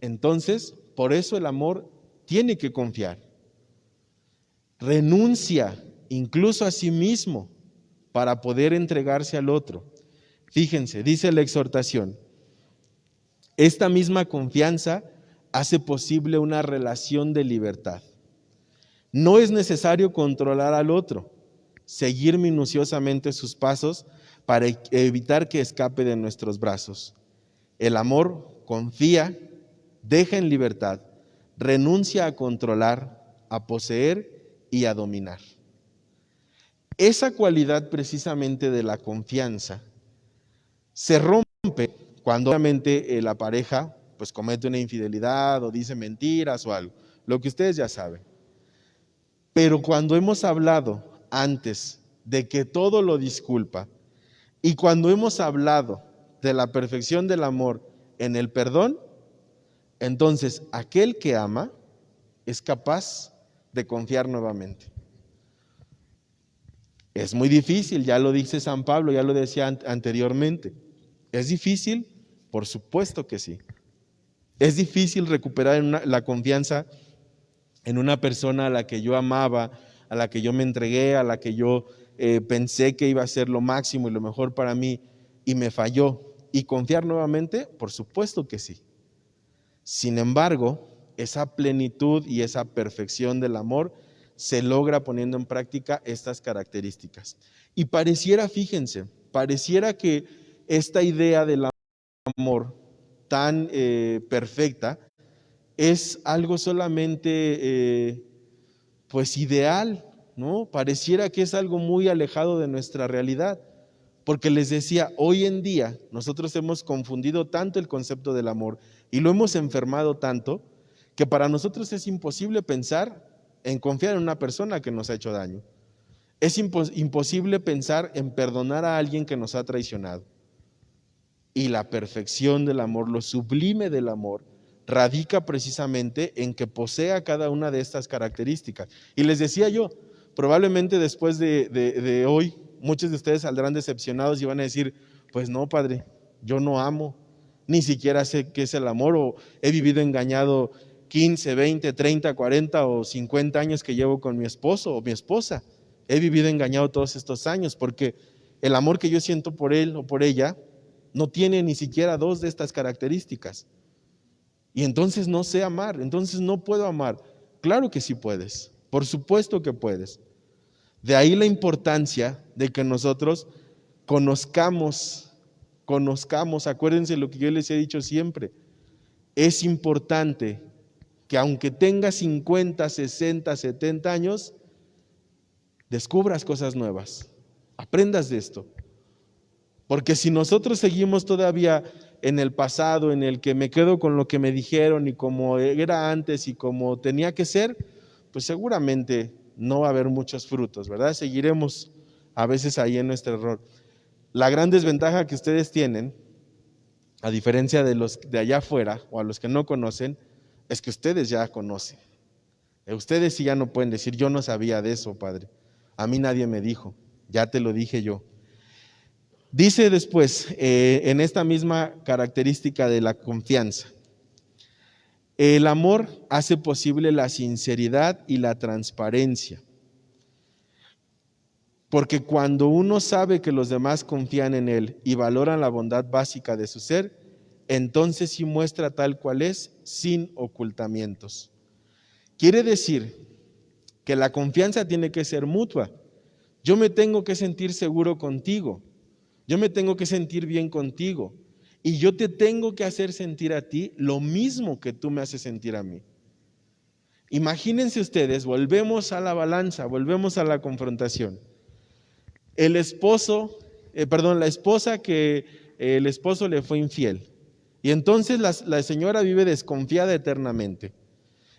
entonces, por eso el amor tiene que confiar. Renuncia incluso a sí mismo para poder entregarse al otro. Fíjense, dice la exhortación, esta misma confianza hace posible una relación de libertad. No es necesario controlar al otro, seguir minuciosamente sus pasos para evitar que escape de nuestros brazos. El amor confía, deja en libertad, renuncia a controlar, a poseer y a dominar. Esa cualidad precisamente de la confianza se rompe cuando obviamente la pareja pues comete una infidelidad o dice mentiras o algo, lo que ustedes ya saben. Pero cuando hemos hablado antes de que todo lo disculpa. Y cuando hemos hablado de la perfección del amor en el perdón, entonces aquel que ama es capaz de confiar nuevamente. Es muy difícil, ya lo dice San Pablo, ya lo decía anteriormente. ¿Es difícil? Por supuesto que sí. Es difícil recuperar la confianza en una persona a la que yo amaba, a la que yo me entregué, a la que yo pensé que iba a ser lo máximo y lo mejor para mí y me falló. ¿Y confiar nuevamente? Por supuesto que sí. Sin embargo, esa plenitud y esa perfección del amor se logra poniendo en práctica estas características. Y pareciera, fíjense, pareciera que esta idea del amor tan perfecta es algo solamente pues ideal, ¿no? Pareciera que es algo muy alejado de nuestra realidad, porque les decía, hoy en día nosotros hemos confundido tanto el concepto del amor y lo hemos enfermado tanto que para nosotros es imposible pensar en confiar en una persona que nos ha hecho daño. Es imposible pensar en perdonar a alguien que nos ha traicionado. Y la perfección del amor, lo sublime del amor, radica precisamente en que posea cada una de estas características. Y les decía yo, probablemente después de hoy, muchos de ustedes saldrán decepcionados y van a decir, pues no, padre, yo no amo, ni siquiera sé qué es el amor, o he vivido engañado 15, 20, 30, 40 o 50 años que llevo con mi esposo o mi esposa. He vivido engañado todos estos años porque el amor que yo siento por él o por ella no tiene ni siquiera dos de estas características. Y entonces no sé amar, entonces no puedo amar. Claro que sí puedes, por supuesto que puedes. De ahí la importancia de que nosotros conozcamos, acuérdense lo que yo les he dicho siempre, es importante que aunque tengas 50, 60, 70 años, descubras cosas nuevas, aprendas de esto. Porque si nosotros seguimos todavía en el pasado, en el que me quedo con lo que me dijeron y como era antes y como tenía que ser, pues seguramente no va a haber muchos frutos, ¿verdad? Seguiremos a veces ahí en nuestro error. La gran desventaja que ustedes tienen, a diferencia de los de allá afuera o a los que no conocen, es que ustedes ya conocen. Ustedes sí ya no pueden decir, yo no sabía de eso, padre. A mí nadie me dijo, ya te lo dije yo. Dice después, en esta misma característica de la confianza, el amor hace posible la sinceridad y la transparencia. Porque cuando uno sabe que los demás confían en él y valoran la bondad básica de su ser, entonces sí muestra tal cual es, sin ocultamientos. Quiere decir que la confianza tiene que ser mutua. Yo me tengo que sentir seguro contigo. Yo me tengo que sentir bien contigo y yo te tengo que hacer sentir a ti lo mismo que tú me haces sentir a mí. Imagínense ustedes, volvemos a la balanza, volvemos a la confrontación. La esposa que el esposo le fue infiel y entonces la señora vive desconfiada eternamente.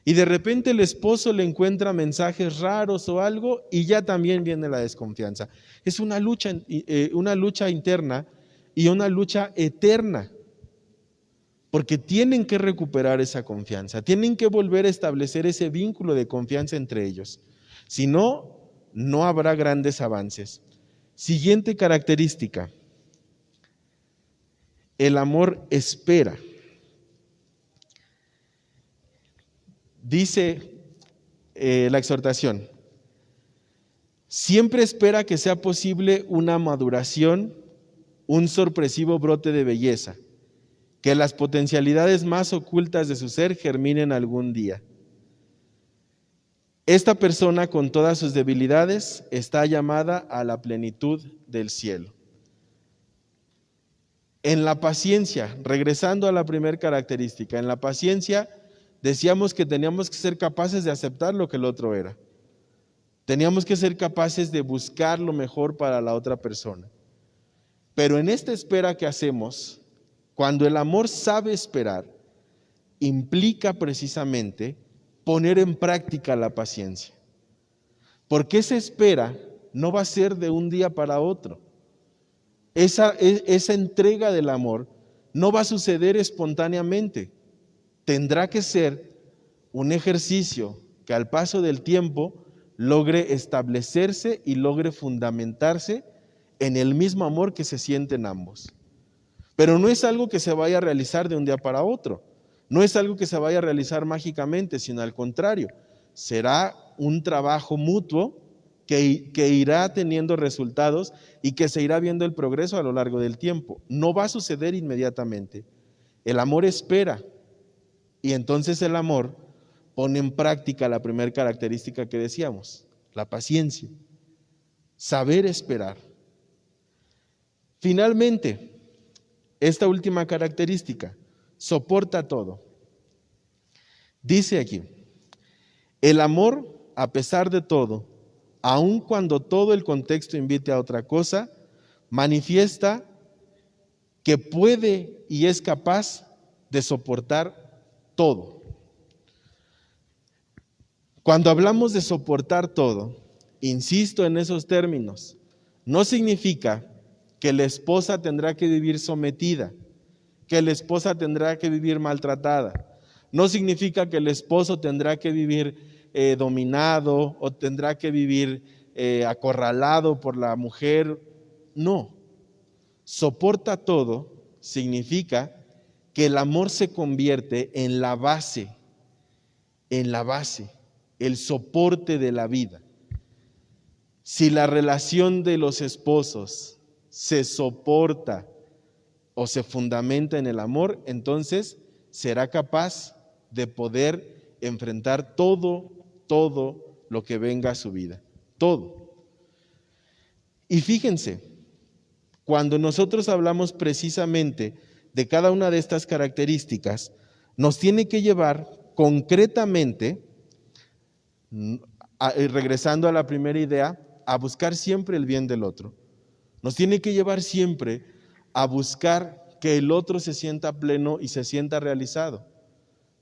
Y de repente el esposo le encuentra mensajes raros o algo y ya también viene la desconfianza. Es una lucha interna y una lucha eterna, porque tienen que recuperar esa confianza, tienen que volver a establecer ese vínculo de confianza entre ellos. Si no, no habrá grandes avances. Siguiente característica, el amor espera. Dice la exhortación, siempre espera que sea posible una maduración, un sorpresivo brote de belleza, que las potencialidades más ocultas de su ser germinen algún día. Esta persona, con todas sus debilidades, está llamada a la plenitud del cielo. En la paciencia, regresando a la primera característica, en la paciencia decíamos que teníamos que ser capaces de aceptar lo que el otro era. Teníamos que ser capaces de buscar lo mejor para la otra persona. Pero en esta espera que hacemos, cuando el amor sabe esperar, implica precisamente poner en práctica la paciencia. Porque esa espera no va a ser de un día para otro. Esa entrega del amor no va a suceder espontáneamente. Tendrá que ser un ejercicio que al paso del tiempo logre establecerse y logre fundamentarse en el mismo amor que se sienten ambos. Pero no es algo que se vaya a realizar de un día para otro. No es algo que se vaya a realizar mágicamente, sino al contrario. Será un trabajo mutuo que irá teniendo resultados y que se irá viendo el progreso a lo largo del tiempo. No va a suceder inmediatamente. El amor espera, y entonces el amor pone en práctica la primera característica que decíamos, la paciencia, saber esperar. Finalmente, esta última característica, soporta todo. Dice aquí, el amor, a pesar de todo, aun cuando todo el contexto invite a otra cosa, manifiesta que puede y es capaz de soportar todo. Cuando hablamos de soportar todo, insisto en esos términos, no significa que la esposa tendrá que vivir sometida, que la esposa tendrá que vivir maltratada. No significa que el esposo tendrá que vivir dominado o tendrá que vivir acorralado por la mujer. No. Soporta todo significa que el amor se convierte en la base, el soporte de la vida. Si la relación de los esposos se soporta o se fundamenta en el amor, entonces será capaz de poder enfrentar todo lo que venga a su vida, todo. Y fíjense, cuando nosotros hablamos precisamente de cada una de estas características, nos tiene que llevar concretamente, regresando a la primera idea, a buscar siempre el bien del otro. Nos tiene que llevar siempre a buscar que el otro se sienta pleno y se sienta realizado.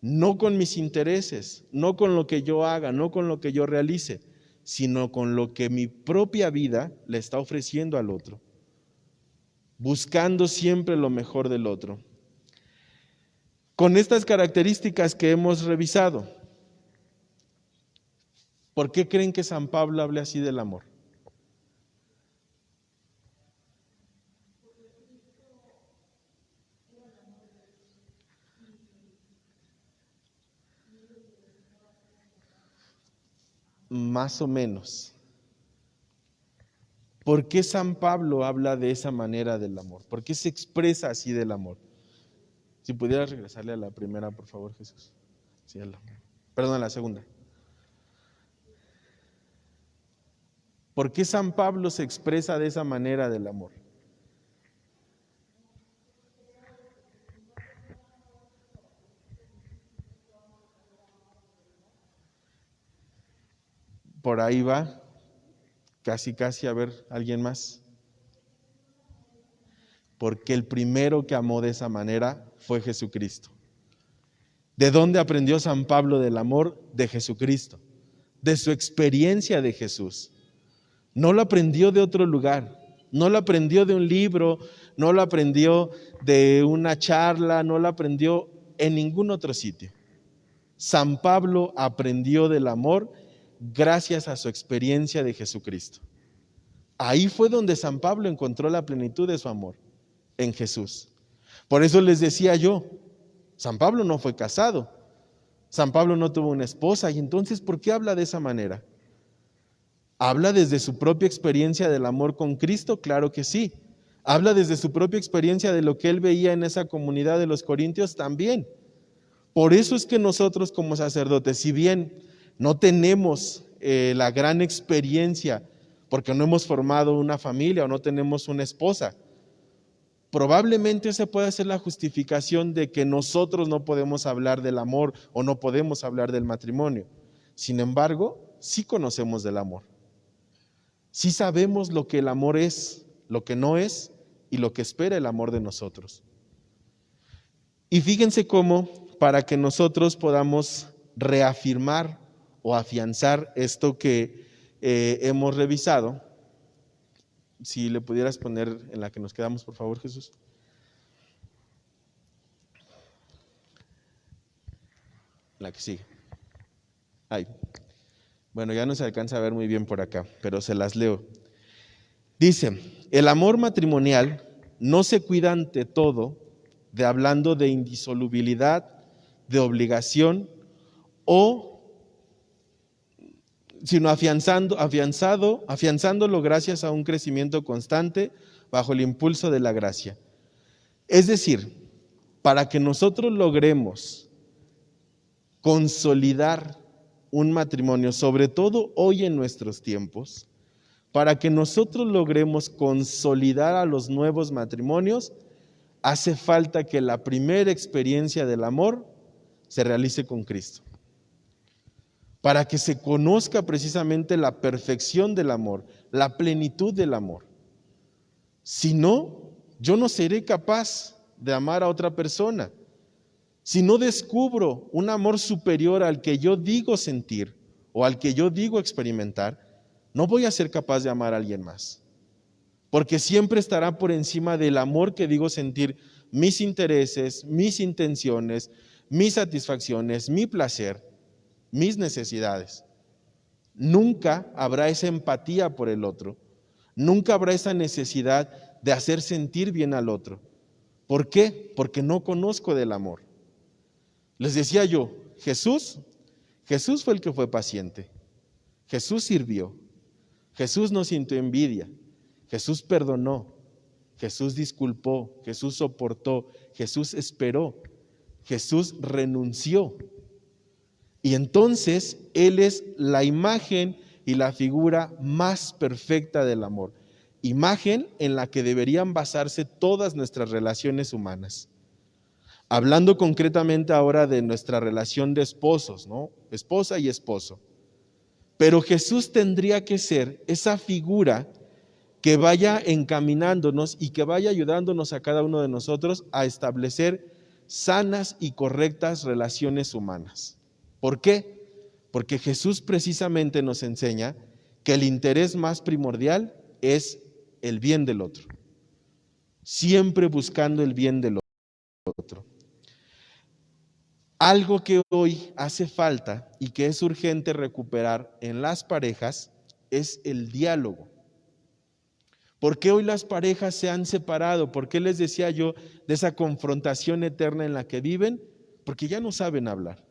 No con mis intereses, no con lo que yo haga, no con lo que yo realice, sino con lo que mi propia vida le está ofreciendo al otro. Buscando siempre lo mejor del otro. Con estas características que hemos revisado, ¿por qué creen que San Pablo hable así del amor? Más o menos. ¿Por qué San Pablo habla de esa manera del amor? ¿Por qué se expresa así del amor? Si pudieras regresarle a la primera, por favor, Jesús. Sí, perdón, a la segunda. ¿Por qué San Pablo se expresa de esa manera del amor? Por ahí va, casi, a ver, ¿alguien más? Porque el primero que amó de esa manera fue Jesucristo. ¿De dónde aprendió San Pablo del amor? De Jesucristo, de su experiencia de Jesús. No lo aprendió de otro lugar, no lo aprendió de un libro, no lo aprendió de una charla, no lo aprendió en ningún otro sitio. San Pablo aprendió del amor gracias a su experiencia de Jesucristo. Ahí fue donde San Pablo encontró la plenitud de su amor, en Jesús. Por eso les decía yo, San Pablo no fue casado, San Pablo no tuvo una esposa, y entonces, ¿por qué habla de esa manera? ¿Habla desde su propia experiencia del amor con Cristo? Claro que sí. ¿Habla desde su propia experiencia de lo que él veía en esa comunidad de los Corintios? También. Por eso es que nosotros como sacerdotes, si bien no tenemos la gran experiencia, porque no hemos formado una familia o no tenemos una esposa, probablemente esa pueda ser la justificación de que nosotros no podemos hablar del amor o no podemos hablar del matrimonio. Sin embargo, sí conocemos del amor. Sí sabemos lo que el amor es, lo que no es y lo que espera el amor de nosotros. Y fíjense cómo, para que nosotros podamos reafirmar o afianzar esto que hemos revisado, Si le pudieras poner en la que nos quedamos, por favor, Jesús. La que sigue. Ay. Bueno, ya no se alcanza a ver muy bien por acá, pero se las leo. Dice, el amor matrimonial no se cuida ante todo de hablando de indisolubilidad, de obligación, sino afianzándolo gracias a un crecimiento constante bajo el impulso de la gracia. Es decir, para que nosotros logremos consolidar un matrimonio, sobre todo hoy en nuestros tiempos, para que nosotros logremos consolidar a los nuevos matrimonios, hace falta que la primera experiencia del amor se realice con Cristo. Para que se conozca precisamente la perfección del amor, la plenitud del amor. Si no, yo no seré capaz de amar a otra persona. Si no descubro un amor superior al que yo digo sentir o al que yo digo experimentar, no voy a ser capaz de amar a alguien más. Porque siempre estará por encima del amor que digo sentir mis intereses, mis intenciones, mis satisfacciones, mi placer, mis necesidades. Nunca habrá esa empatía por el otro. Nunca habrá esa necesidad de hacer sentir bien al otro. ¿Por qué? Porque no conozco del amor. Les decía yo, Jesús fue el que fue paciente. Jesús sirvió. Jesús no sintió envidia. Jesús perdonó. Jesús disculpó. Jesús soportó. Jesús esperó. Jesús renunció. Y entonces Él es la imagen y la figura más perfecta del amor. Imagen en la que deberían basarse todas nuestras relaciones humanas. Hablando concretamente ahora de nuestra relación de esposos, ¿no? Esposa y esposo. Pero Jesús tendría que ser esa figura que vaya encaminándonos y que vaya ayudándonos a cada uno de nosotros a establecer sanas y correctas relaciones humanas. ¿Por qué? Porque Jesús precisamente nos enseña que el interés más primordial es el bien del otro. Siempre buscando el bien del otro. Algo que hoy hace falta y que es urgente recuperar en las parejas es el diálogo. ¿Por qué hoy las parejas se han separado? ¿Por qué les decía yo de esa confrontación eterna en la que viven? Porque ya no saben hablar.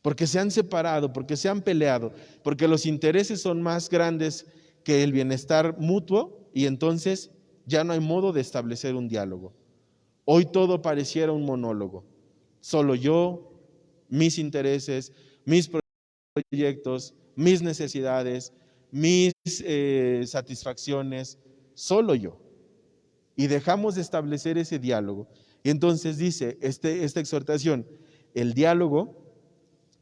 Porque se han separado, porque se han peleado, porque los intereses son más grandes que el bienestar mutuo y entonces ya no hay modo de establecer un diálogo. Hoy todo pareciera un monólogo. Solo yo, mis intereses, mis proyectos, mis necesidades, mis satisfacciones, solo yo. Y dejamos de establecer ese diálogo. Y entonces dice esta exhortación, el diálogo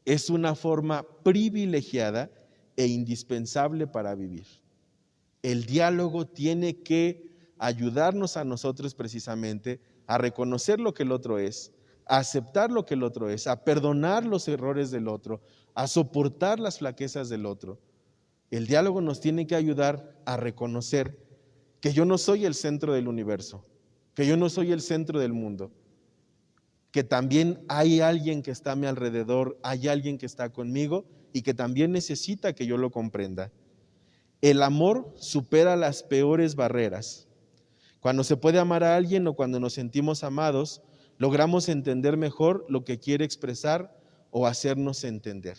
es una forma privilegiada e indispensable para vivir. El diálogo tiene que ayudarnos a nosotros precisamente a reconocer lo que el otro es, a aceptar lo que el otro es, a perdonar los errores del otro, a soportar las flaquezas del otro. El diálogo nos tiene que ayudar a reconocer que yo no soy el centro del universo, que yo no soy el centro del mundo, que también hay alguien que está a mi alrededor, hay alguien que está conmigo y que también necesita que yo lo comprenda. El amor supera las peores barreras. Cuando se puede amar a alguien o cuando nos sentimos amados, logramos entender mejor lo que quiere expresar o hacernos entender.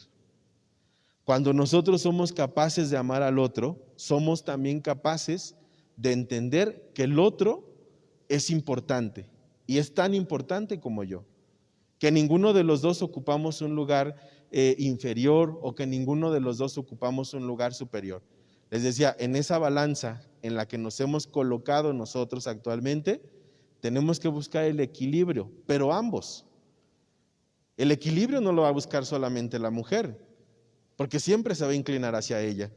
Cuando nosotros somos capaces de amar al otro, somos también capaces de entender que el otro es importante y es tan importante como yo, que ninguno de los dos ocupamos un lugar inferior o que ninguno de los dos ocupamos un lugar superior. Les decía, en esa balanza en la que nos hemos colocado nosotros actualmente, tenemos que buscar el equilibrio, pero ambos. El equilibrio no lo va a buscar solamente la mujer, porque siempre se va a inclinar hacia ella.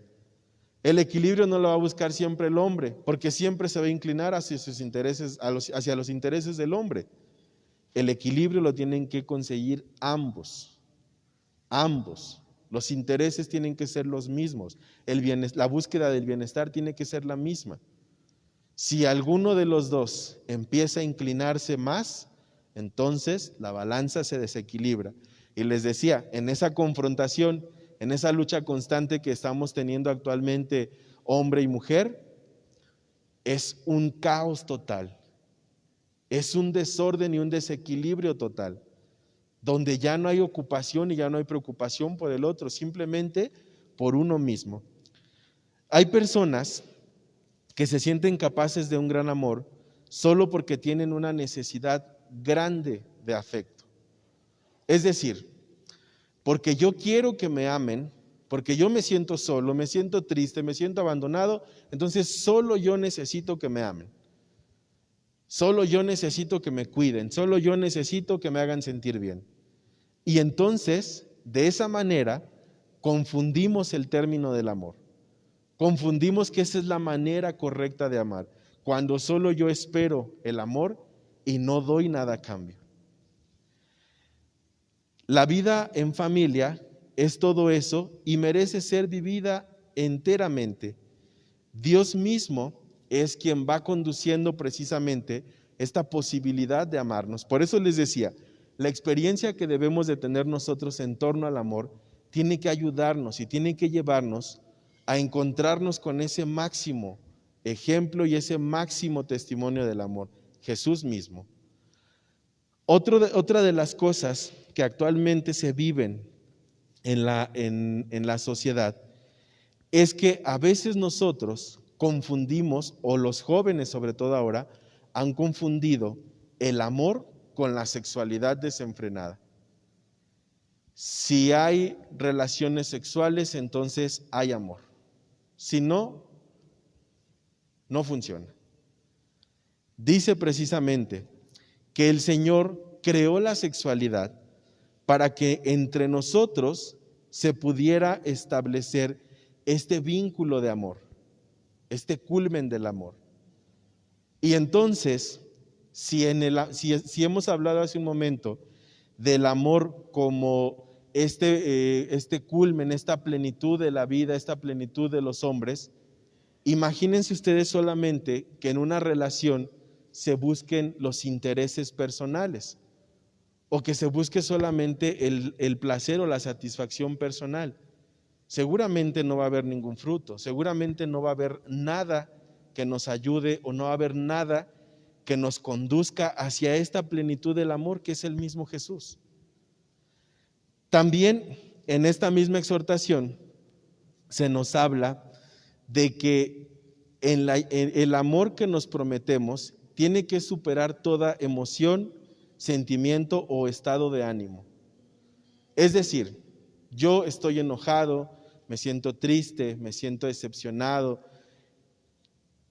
El equilibrio no lo va a buscar siempre el hombre, porque siempre se va a inclinar hacia sus intereses, hacia los intereses del hombre. El equilibrio lo tienen que conseguir ambos. Ambos. Los intereses tienen que ser los mismos. La búsqueda del bienestar tiene que ser la misma. Si alguno de los dos empieza a inclinarse más, entonces la balanza se desequilibra. Y les decía, en esa confrontación, en esa lucha constante que estamos teniendo actualmente hombre y mujer, es un caos total, es un desorden y un desequilibrio total, donde ya no hay ocupación y ya no hay preocupación por el otro, simplemente por uno mismo. Hay personas que se sienten capaces de un gran amor solo porque tienen una necesidad grande de afecto. Es decir, porque yo quiero que me amen, porque yo me siento solo, me siento triste, me siento abandonado, entonces solo yo necesito que me amen. Solo yo necesito que me cuiden, solo yo necesito que me hagan sentir bien. Y entonces, de esa manera, confundimos el término del amor. Confundimos que esa es la manera correcta de amar, cuando solo yo espero el amor y no doy nada a cambio. La vida en familia es todo eso y merece ser vivida enteramente. Dios mismo es quien va conduciendo precisamente esta posibilidad de amarnos. Por eso les decía, la experiencia que debemos de tener nosotros en torno al amor tiene que ayudarnos y tiene que llevarnos a encontrarnos con ese máximo ejemplo y ese máximo testimonio del amor, Jesús mismo. Otra de las cosas que actualmente se viven en la sociedad es que a veces nosotros confundimos, o los jóvenes sobre todo ahora, han confundido el amor con la sexualidad desenfrenada. Si hay relaciones sexuales, entonces hay amor. Si no, no funciona. Dice precisamente que el Señor creó la sexualidad para que entre nosotros se pudiera establecer este vínculo de amor, este culmen del amor. Y entonces, si hemos hablado hace un momento del amor como este culmen, esta plenitud de la vida, esta plenitud de los hombres, imagínense ustedes solamente que en una relación se busquen los intereses personales o que se busque solamente el placer o la satisfacción personal. Seguramente no va a haber ningún fruto, seguramente no va a haber nada que nos ayude o no va a haber nada que nos conduzca hacia esta plenitud del amor que es el mismo Jesús. También en esta misma exhortación se nos habla de que el amor que nos prometemos tiene que superar toda emoción, sentimiento o estado de ánimo. Es decir, yo estoy enojado, me siento triste, me siento decepcionado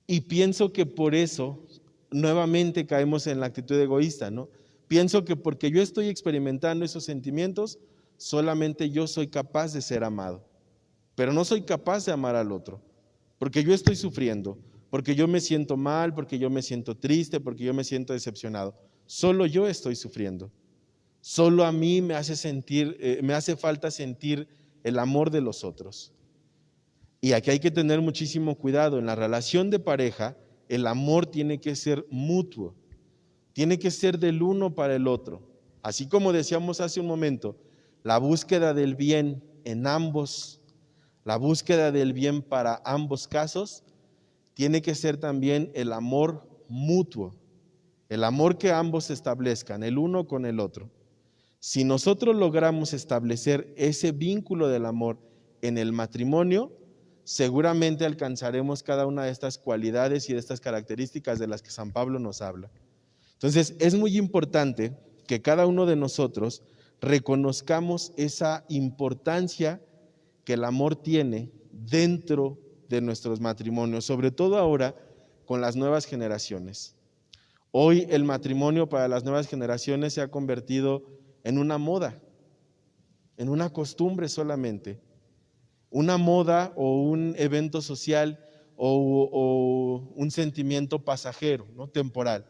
y pienso que por eso nuevamente caemos en la actitud egoísta, ¿no? Pienso que porque yo estoy experimentando esos sentimientos, solamente yo soy capaz de ser amado, pero no soy capaz de amar al otro, porque yo estoy sufriendo, porque yo me siento mal, porque yo me siento triste, porque yo me siento decepcionado. Solo yo estoy sufriendo. Solo a mí me hace falta sentir el amor de los otros. Y aquí hay que tener muchísimo cuidado. En la relación de pareja, el amor tiene que ser mutuo, tiene que ser del uno para el otro. Así como decíamos hace un momento, la búsqueda del bien en ambos, la búsqueda del bien para ambos casos, tiene que ser también el amor mutuo, el amor que ambos establezcan, el uno con el otro. Si nosotros logramos establecer ese vínculo del amor en el matrimonio, seguramente alcanzaremos cada una de estas cualidades y de estas características de las que San Pablo nos habla. Entonces, es muy importante que cada uno de nosotros reconozcamos esa importancia que el amor tiene dentro de nuestros matrimonios, sobre todo ahora con las nuevas generaciones. Hoy el matrimonio para las nuevas generaciones se ha convertido en una moda, en una costumbre solamente, una moda o un evento social o un sentimiento pasajero, ¿no? Temporal.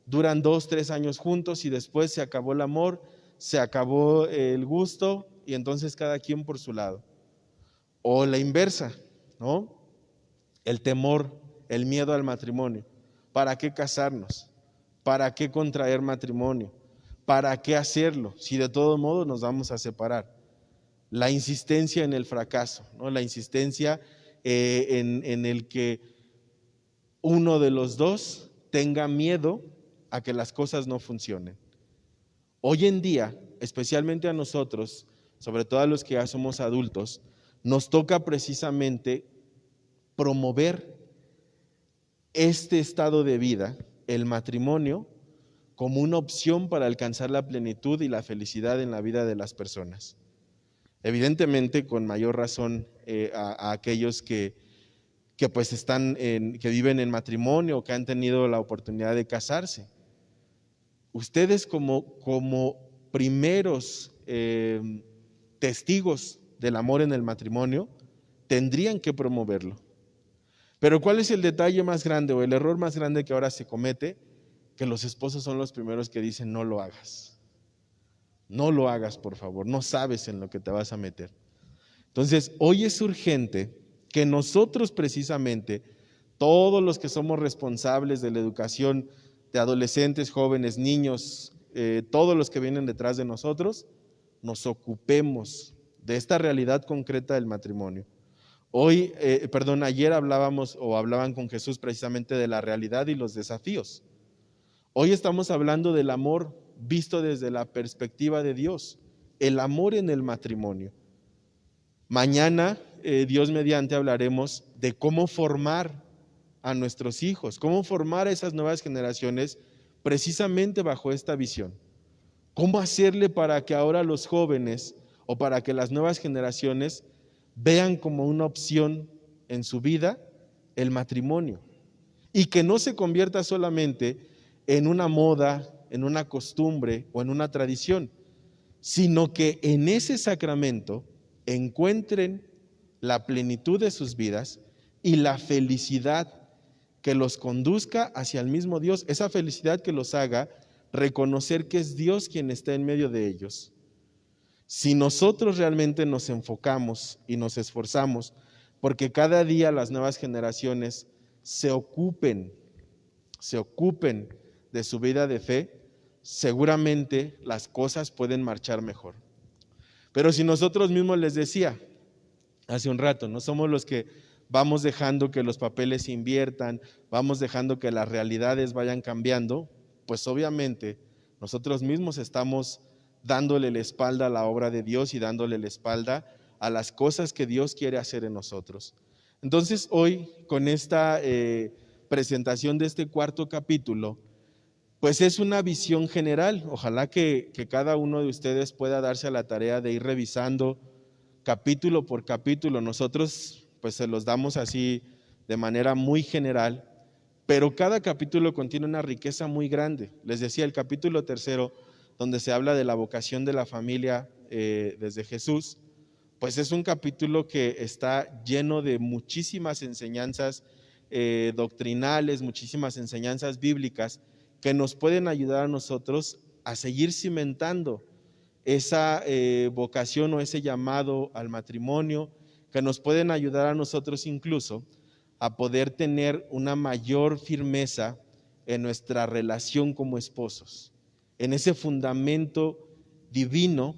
Duran 2, 3 años juntos y después se acabó el amor, se acabó el gusto y entonces cada quien por su lado. O la inversa, ¿no? El temor el miedo al matrimonio. ¿Para qué casarnos? ¿Para qué contraer matrimonio? ¿Para qué hacerlo si de todo modo nos vamos a separar? La insistencia en el fracaso, ¿no? La insistencia en el que uno de los dos tenga miedo a que las cosas no funcionen. Hoy en día, especialmente a nosotros, sobre todo a los que ya somos adultos, nos toca precisamente promover este estado de vida, el matrimonio, como una opción para alcanzar la plenitud y la felicidad en la vida de las personas. Evidentemente, con mayor razón a aquellos que pues que viven en matrimonio o que han tenido la oportunidad de casarse. Ustedes como primeros testigos del amor en el matrimonio tendrían que promoverlo. Pero ¿cuál es el detalle más grande o el error más grande que ahora se comete? Que los esposos son los primeros que dicen no lo hagas. No lo hagas, por favor, no sabes en lo que te vas a meter. Entonces, hoy es urgente que nosotros precisamente, todos los que somos responsables de la educación de adolescentes, jóvenes, niños, todos los que vienen detrás de nosotros, nos ocupemos de esta realidad concreta del matrimonio. Ayer hablaban con Jesús precisamente de la realidad y los desafíos. Hoy estamos hablando del amor visto desde la perspectiva de Dios, el amor en el matrimonio. Mañana, Dios mediante, hablaremos de cómo formar a nuestros hijos, cómo formar a esas nuevas generaciones precisamente bajo esta visión. Cómo hacerle para que ahora los jóvenes o para que las nuevas generaciones vean como una opción en su vida el matrimonio y que no se convierta solamente en una moda, en una costumbre o en una tradición, sino que en ese sacramento encuentren la plenitud de sus vidas y la felicidad que los conduzca hacia el mismo Dios, esa felicidad que los haga reconocer que es Dios quien está en medio de ellos. Si nosotros realmente nos enfocamos y nos esforzamos porque cada día las nuevas generaciones se ocupen de su vida de fe, seguramente las cosas pueden marchar mejor. Pero si nosotros mismos, les decía hace un rato, no somos los que vamos dejando que los papeles se inviertan, vamos dejando que las realidades vayan cambiando, pues obviamente nosotros mismos estamos dándole la espalda a la obra de Dios y dándole la espalda a las cosas que Dios quiere hacer en nosotros. Entonces hoy, con esta presentación de este cuarto capítulo, pues es una visión general. Ojalá que cada uno de ustedes pueda darse a la tarea de ir revisando capítulo por capítulo. Nosotros pues se los damos así de manera muy general, pero cada capítulo contiene una riqueza muy grande. Les decía, el capítulo 3, donde se habla de la vocación de la familia desde Jesús, pues es un capítulo que está lleno de muchísimas enseñanzas doctrinales, muchísimas enseñanzas bíblicas que nos pueden ayudar a nosotros a seguir cimentando esa vocación o ese llamado al matrimonio, que nos pueden ayudar a nosotros incluso a poder tener una mayor firmeza en nuestra relación como esposos, en ese fundamento divino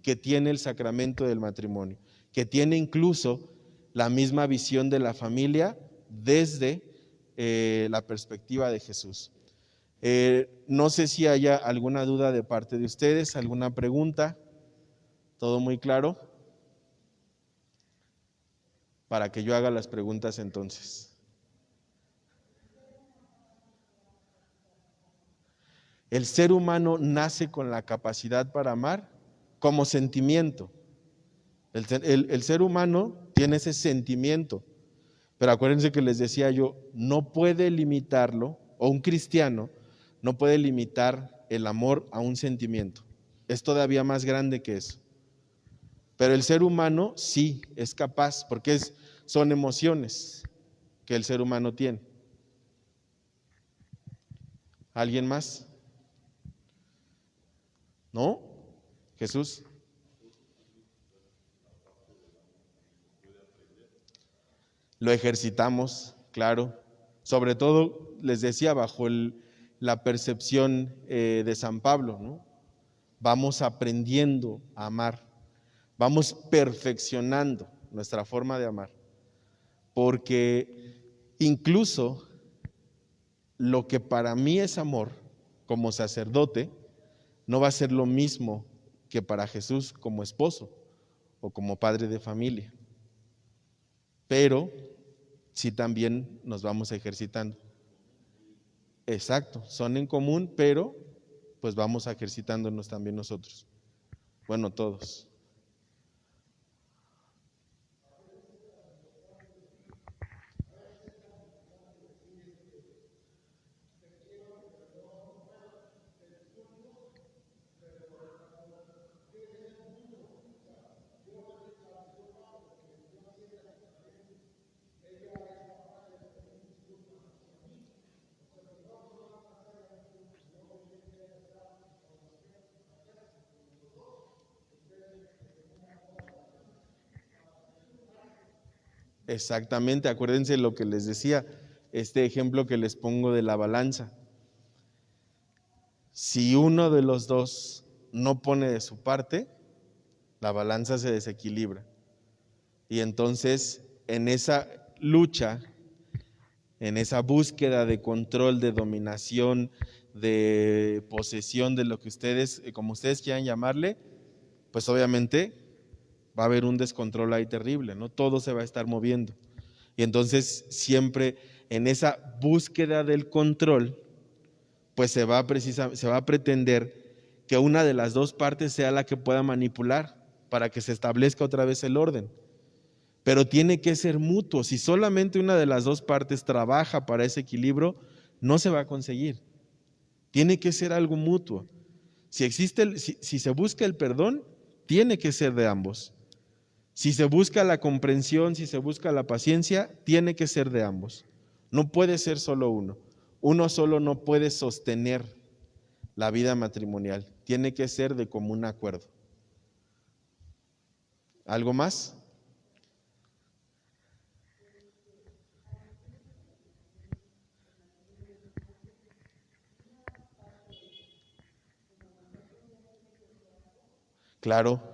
que tiene el sacramento del matrimonio, que tiene incluso la misma visión de la familia desde la perspectiva de Jesús. No sé si haya alguna duda de parte de ustedes, alguna pregunta. ¿Todo muy claro? Para que yo haga las preguntas entonces. El ser humano nace con la capacidad para amar como sentimiento. El ser humano tiene ese sentimiento, pero acuérdense que les decía yo, no puede limitarlo, o un cristiano no puede limitar el amor a un sentimiento. Es todavía más grande que eso. Pero el ser humano sí es capaz, porque son emociones que el ser humano tiene. ¿Alguien más? ¿No? Jesús. Lo ejercitamos, claro. Sobre todo, les decía, bajo la percepción de San Pablo, ¿no? Vamos aprendiendo a amar, vamos perfeccionando nuestra forma de amar, porque incluso lo que para mí es amor como sacerdote no va a ser lo mismo que para Jesús como esposo o como padre de familia, pero sí también nos vamos ejercitando. Exacto, son en común, pero pues vamos ejercitándonos también nosotros. Bueno, todos. Exactamente, acuérdense lo que les decía, este ejemplo que les pongo de la balanza. Si uno de los dos no pone de su parte, la balanza se desequilibra. Y entonces, en esa lucha, en esa búsqueda de control, de dominación, de posesión, de lo que ustedes, como ustedes quieran llamarle, pues obviamente va a haber un descontrol ahí terrible, ¿no? Todo se va a estar moviendo. Y entonces siempre en esa búsqueda del control, pues se va a pretender que una de las dos partes sea la que pueda manipular para que se establezca otra vez el orden. Pero tiene que ser mutuo. Si solamente una de las dos partes trabaja para ese equilibrio, no se va a conseguir. Tiene que ser algo mutuo. Si se busca el perdón, tiene que ser de ambos. Si se busca la comprensión, si se busca la paciencia, tiene que ser de ambos. No puede ser solo uno. Uno solo no puede sostener la vida matrimonial. Tiene que ser de común acuerdo. ¿Algo más? Claro.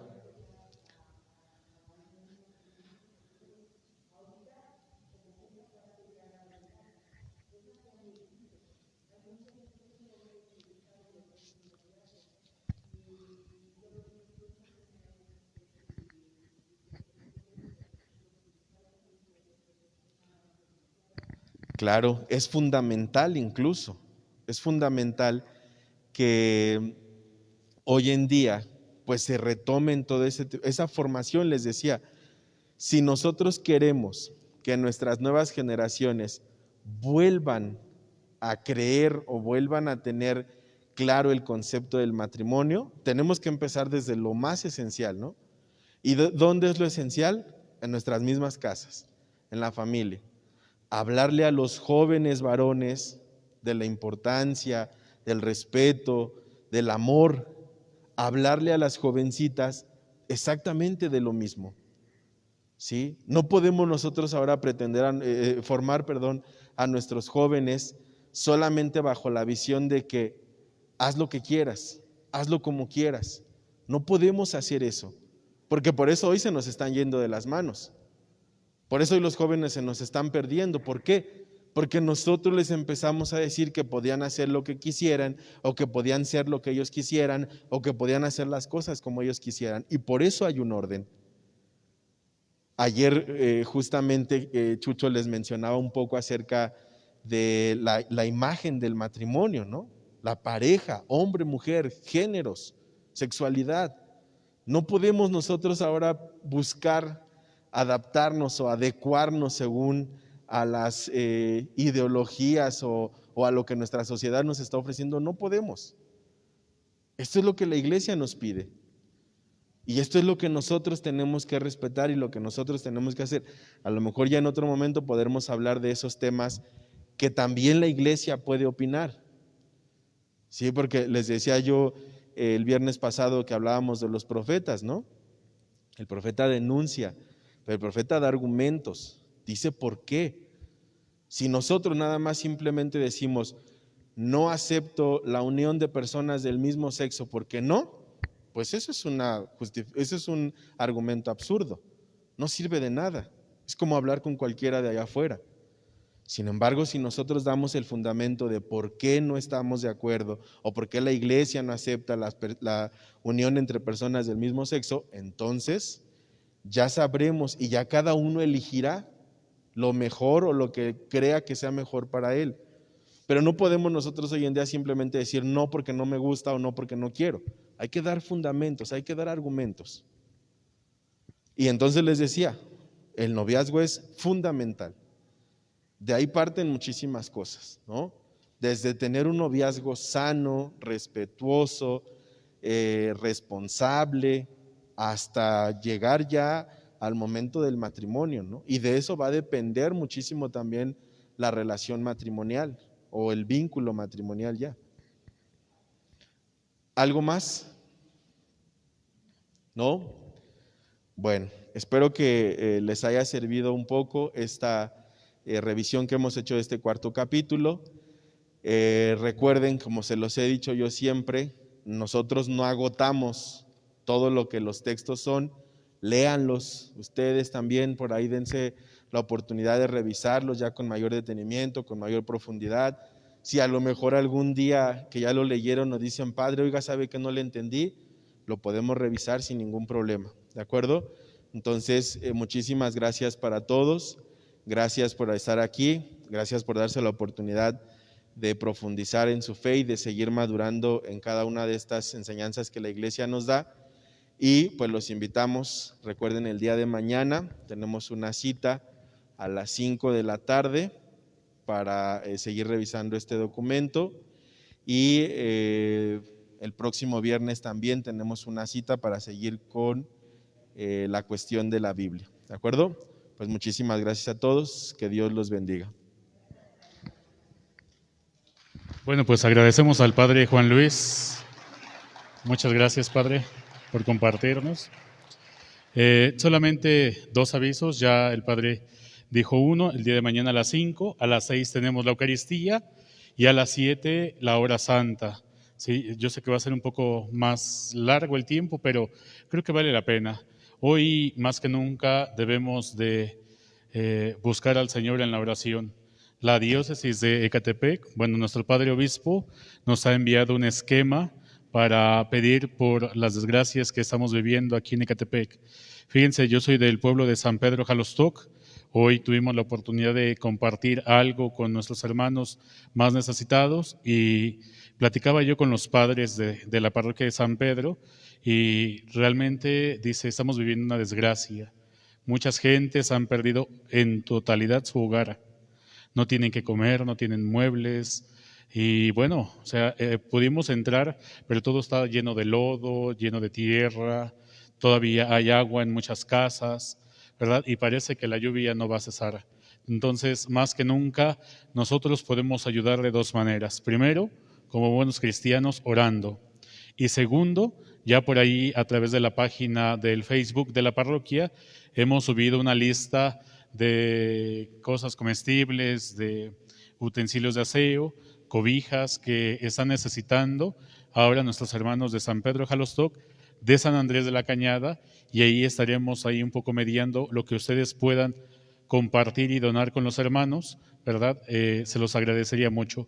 Claro, es fundamental incluso. Es fundamental que hoy en día pues se retomen toda esa formación. Les decía, si nosotros queremos que nuestras nuevas generaciones vuelvan a creer o vuelvan a tener claro el concepto del matrimonio, tenemos que empezar desde lo más esencial, ¿no? ¿Y dónde es lo esencial? En nuestras mismas casas, en la familia. Hablarle a los jóvenes varones de la importancia, del respeto, del amor. Hablarle a las jovencitas exactamente de lo mismo. ¿Sí? No podemos nosotros ahora pretender formar a nuestros jóvenes solamente bajo la visión de que haz lo que quieras, hazlo como quieras. No podemos hacer eso, porque por eso hoy se nos están yendo de las manos. Por eso hoy los jóvenes se nos están perdiendo. ¿Por qué? Porque nosotros les empezamos a decir que podían hacer lo que quisieran, o que podían ser lo que ellos quisieran, o que podían hacer las cosas como ellos quisieran. Y por eso hay un orden. Ayer justamente Chucho les mencionaba un poco acerca de la imagen del matrimonio, ¿no? La pareja, hombre, mujer, géneros, sexualidad. No podemos nosotros ahora buscar adaptarnos o adecuarnos según a las ideologías o a lo que nuestra sociedad nos está ofreciendo. No podemos. Esto es lo que la iglesia nos pide. Y esto es lo que nosotros tenemos que respetar y lo que nosotros tenemos que hacer. A lo mejor ya en otro momento podremos hablar de esos temas que también la iglesia puede opinar. Sí, porque les decía yo el viernes pasado que hablábamos de los profetas, ¿no? El profeta denuncia, pero el profeta da argumentos, dice por qué. Si nosotros nada más simplemente decimos, no acepto la unión de personas del mismo sexo porque no, pues eso es un argumento absurdo, no sirve de nada, es como hablar con cualquiera de allá afuera. Sin embargo, si nosotros damos el fundamento de por qué no estamos de acuerdo o por qué la iglesia no acepta la unión entre personas del mismo sexo, entonces ya sabremos y ya cada uno elegirá lo mejor o lo que crea que sea mejor para él. Pero no podemos nosotros hoy en día simplemente decir no porque no me gusta o no porque no quiero. Hay que dar fundamentos, hay que dar argumentos. Y entonces les decía, el noviazgo es fundamental. De ahí parten muchísimas cosas, ¿no? Desde tener un noviazgo sano, respetuoso, responsable, hasta llegar ya al momento del matrimonio, ¿no? Y de eso va a depender muchísimo también la relación matrimonial o el vínculo matrimonial ya. ¿Algo más? ¿No? Bueno, espero que les haya servido un poco esta revisión que hemos hecho de este cuarto capítulo. Recuerden, como se los he dicho yo siempre, nosotros no agotamos todo lo que los textos son, léanlos ustedes también, por ahí dense la oportunidad de revisarlos ya con mayor detenimiento, con mayor profundidad. Si a lo mejor algún día que ya lo leyeron nos dicen, padre, oiga, ¿sabe que no le entendí? Lo podemos revisar sin ningún problema, ¿de acuerdo? Entonces, muchísimas gracias para todos, gracias por estar aquí, gracias por darse la oportunidad de profundizar en su fe y de seguir madurando en cada una de estas enseñanzas que la iglesia nos da. Y pues los invitamos, recuerden, el día de mañana tenemos una cita a las 5 de la tarde para seguir revisando este documento y el próximo viernes también tenemos una cita para seguir con la cuestión de la Biblia, ¿de acuerdo? Pues muchísimas gracias a todos, que Dios los bendiga. Bueno, pues agradecemos al Padre Juan Luis. Muchas gracias, Padre, por compartirnos. Solamente 2 avisos, ya el Padre dijo uno, el día de mañana a las 5, a las 6 tenemos la Eucaristía y a las 7 la hora santa. Sí, yo sé que va a ser un poco más largo el tiempo, pero creo que vale la pena. Hoy más que nunca debemos de buscar al Señor en la oración. La diócesis de Ecatepec, bueno, nuestro Padre Obispo nos ha enviado un esquema para pedir por las desgracias que estamos viviendo aquí en Ecatepec. Fíjense, yo soy del pueblo de San Pedro Jalostoc. Hoy tuvimos la oportunidad de compartir algo con nuestros hermanos más necesitados y platicaba yo con los padres de la parroquia de San Pedro y realmente dice, estamos viviendo una desgracia. Muchas gentes han perdido en totalidad su hogar. No tienen que comer, no tienen muebles. Y bueno, o sea, pudimos entrar, pero todo estaba lleno de lodo, lleno de tierra, todavía hay agua en muchas casas, ¿verdad? Y parece que la lluvia no va a cesar. Entonces, más que nunca, nosotros podemos ayudar de 2 maneras. Primero, como buenos cristianos, orando. Y segundo, ya por ahí, a través de la página del Facebook de la parroquia, hemos subido una lista de cosas comestibles, de utensilios de aseo, cobijas que están necesitando ahora nuestros hermanos de San Pedro Jalostoc, de San Andrés de la Cañada, y ahí estaremos ahí un poco mediando lo que ustedes puedan compartir y donar con los hermanos, ¿verdad? Se los agradecería mucho.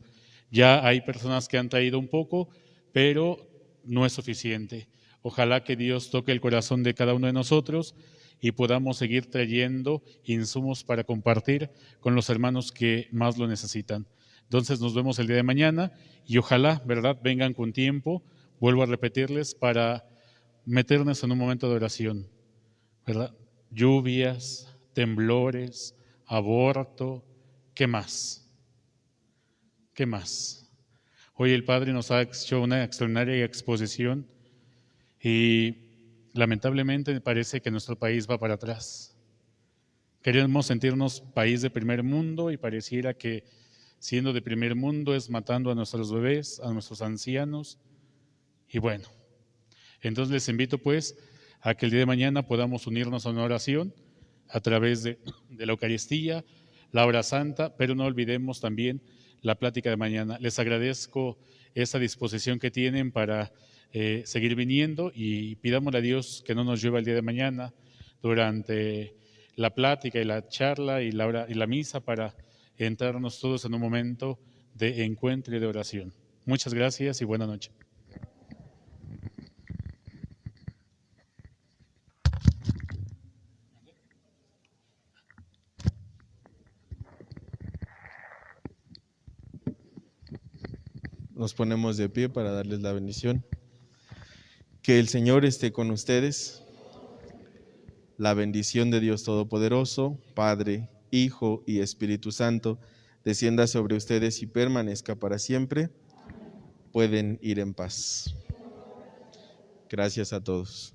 Ya hay personas que han traído un poco, pero no es suficiente. Ojalá que Dios toque el corazón de cada uno de nosotros y podamos seguir trayendo insumos para compartir con los hermanos que más lo necesitan. Entonces nos vemos el día de mañana y ojalá, ¿verdad?, vengan con tiempo, vuelvo a repetirles, para meternos en un momento de oración, ¿verdad? Lluvias, temblores, aborto, ¿qué más? ¿Qué más? Hoy el Padre nos ha hecho una extraordinaria exposición y lamentablemente parece que nuestro país va para atrás. Queremos sentirnos país de primer mundo y pareciera que siendo de primer mundo es matando a nuestros bebés, a nuestros ancianos. Y bueno, entonces les invito pues a que el día de mañana podamos unirnos a una oración a través de la Eucaristía, la hora santa, pero no olvidemos también la plática de mañana. Les agradezco esa disposición que tienen para seguir viniendo y pidámosle a Dios que no nos llueva el día de mañana durante la plática y la charla y la misa para entrarnos todos en un momento de encuentro y de oración. Muchas gracias y buena noche. Nos ponemos de pie para darles la bendición. Que el Señor esté con ustedes. La bendición de Dios Todopoderoso, Padre, Hijo y Espíritu Santo, descienda sobre ustedes y permanezca para siempre. Pueden ir en paz. Gracias a todos.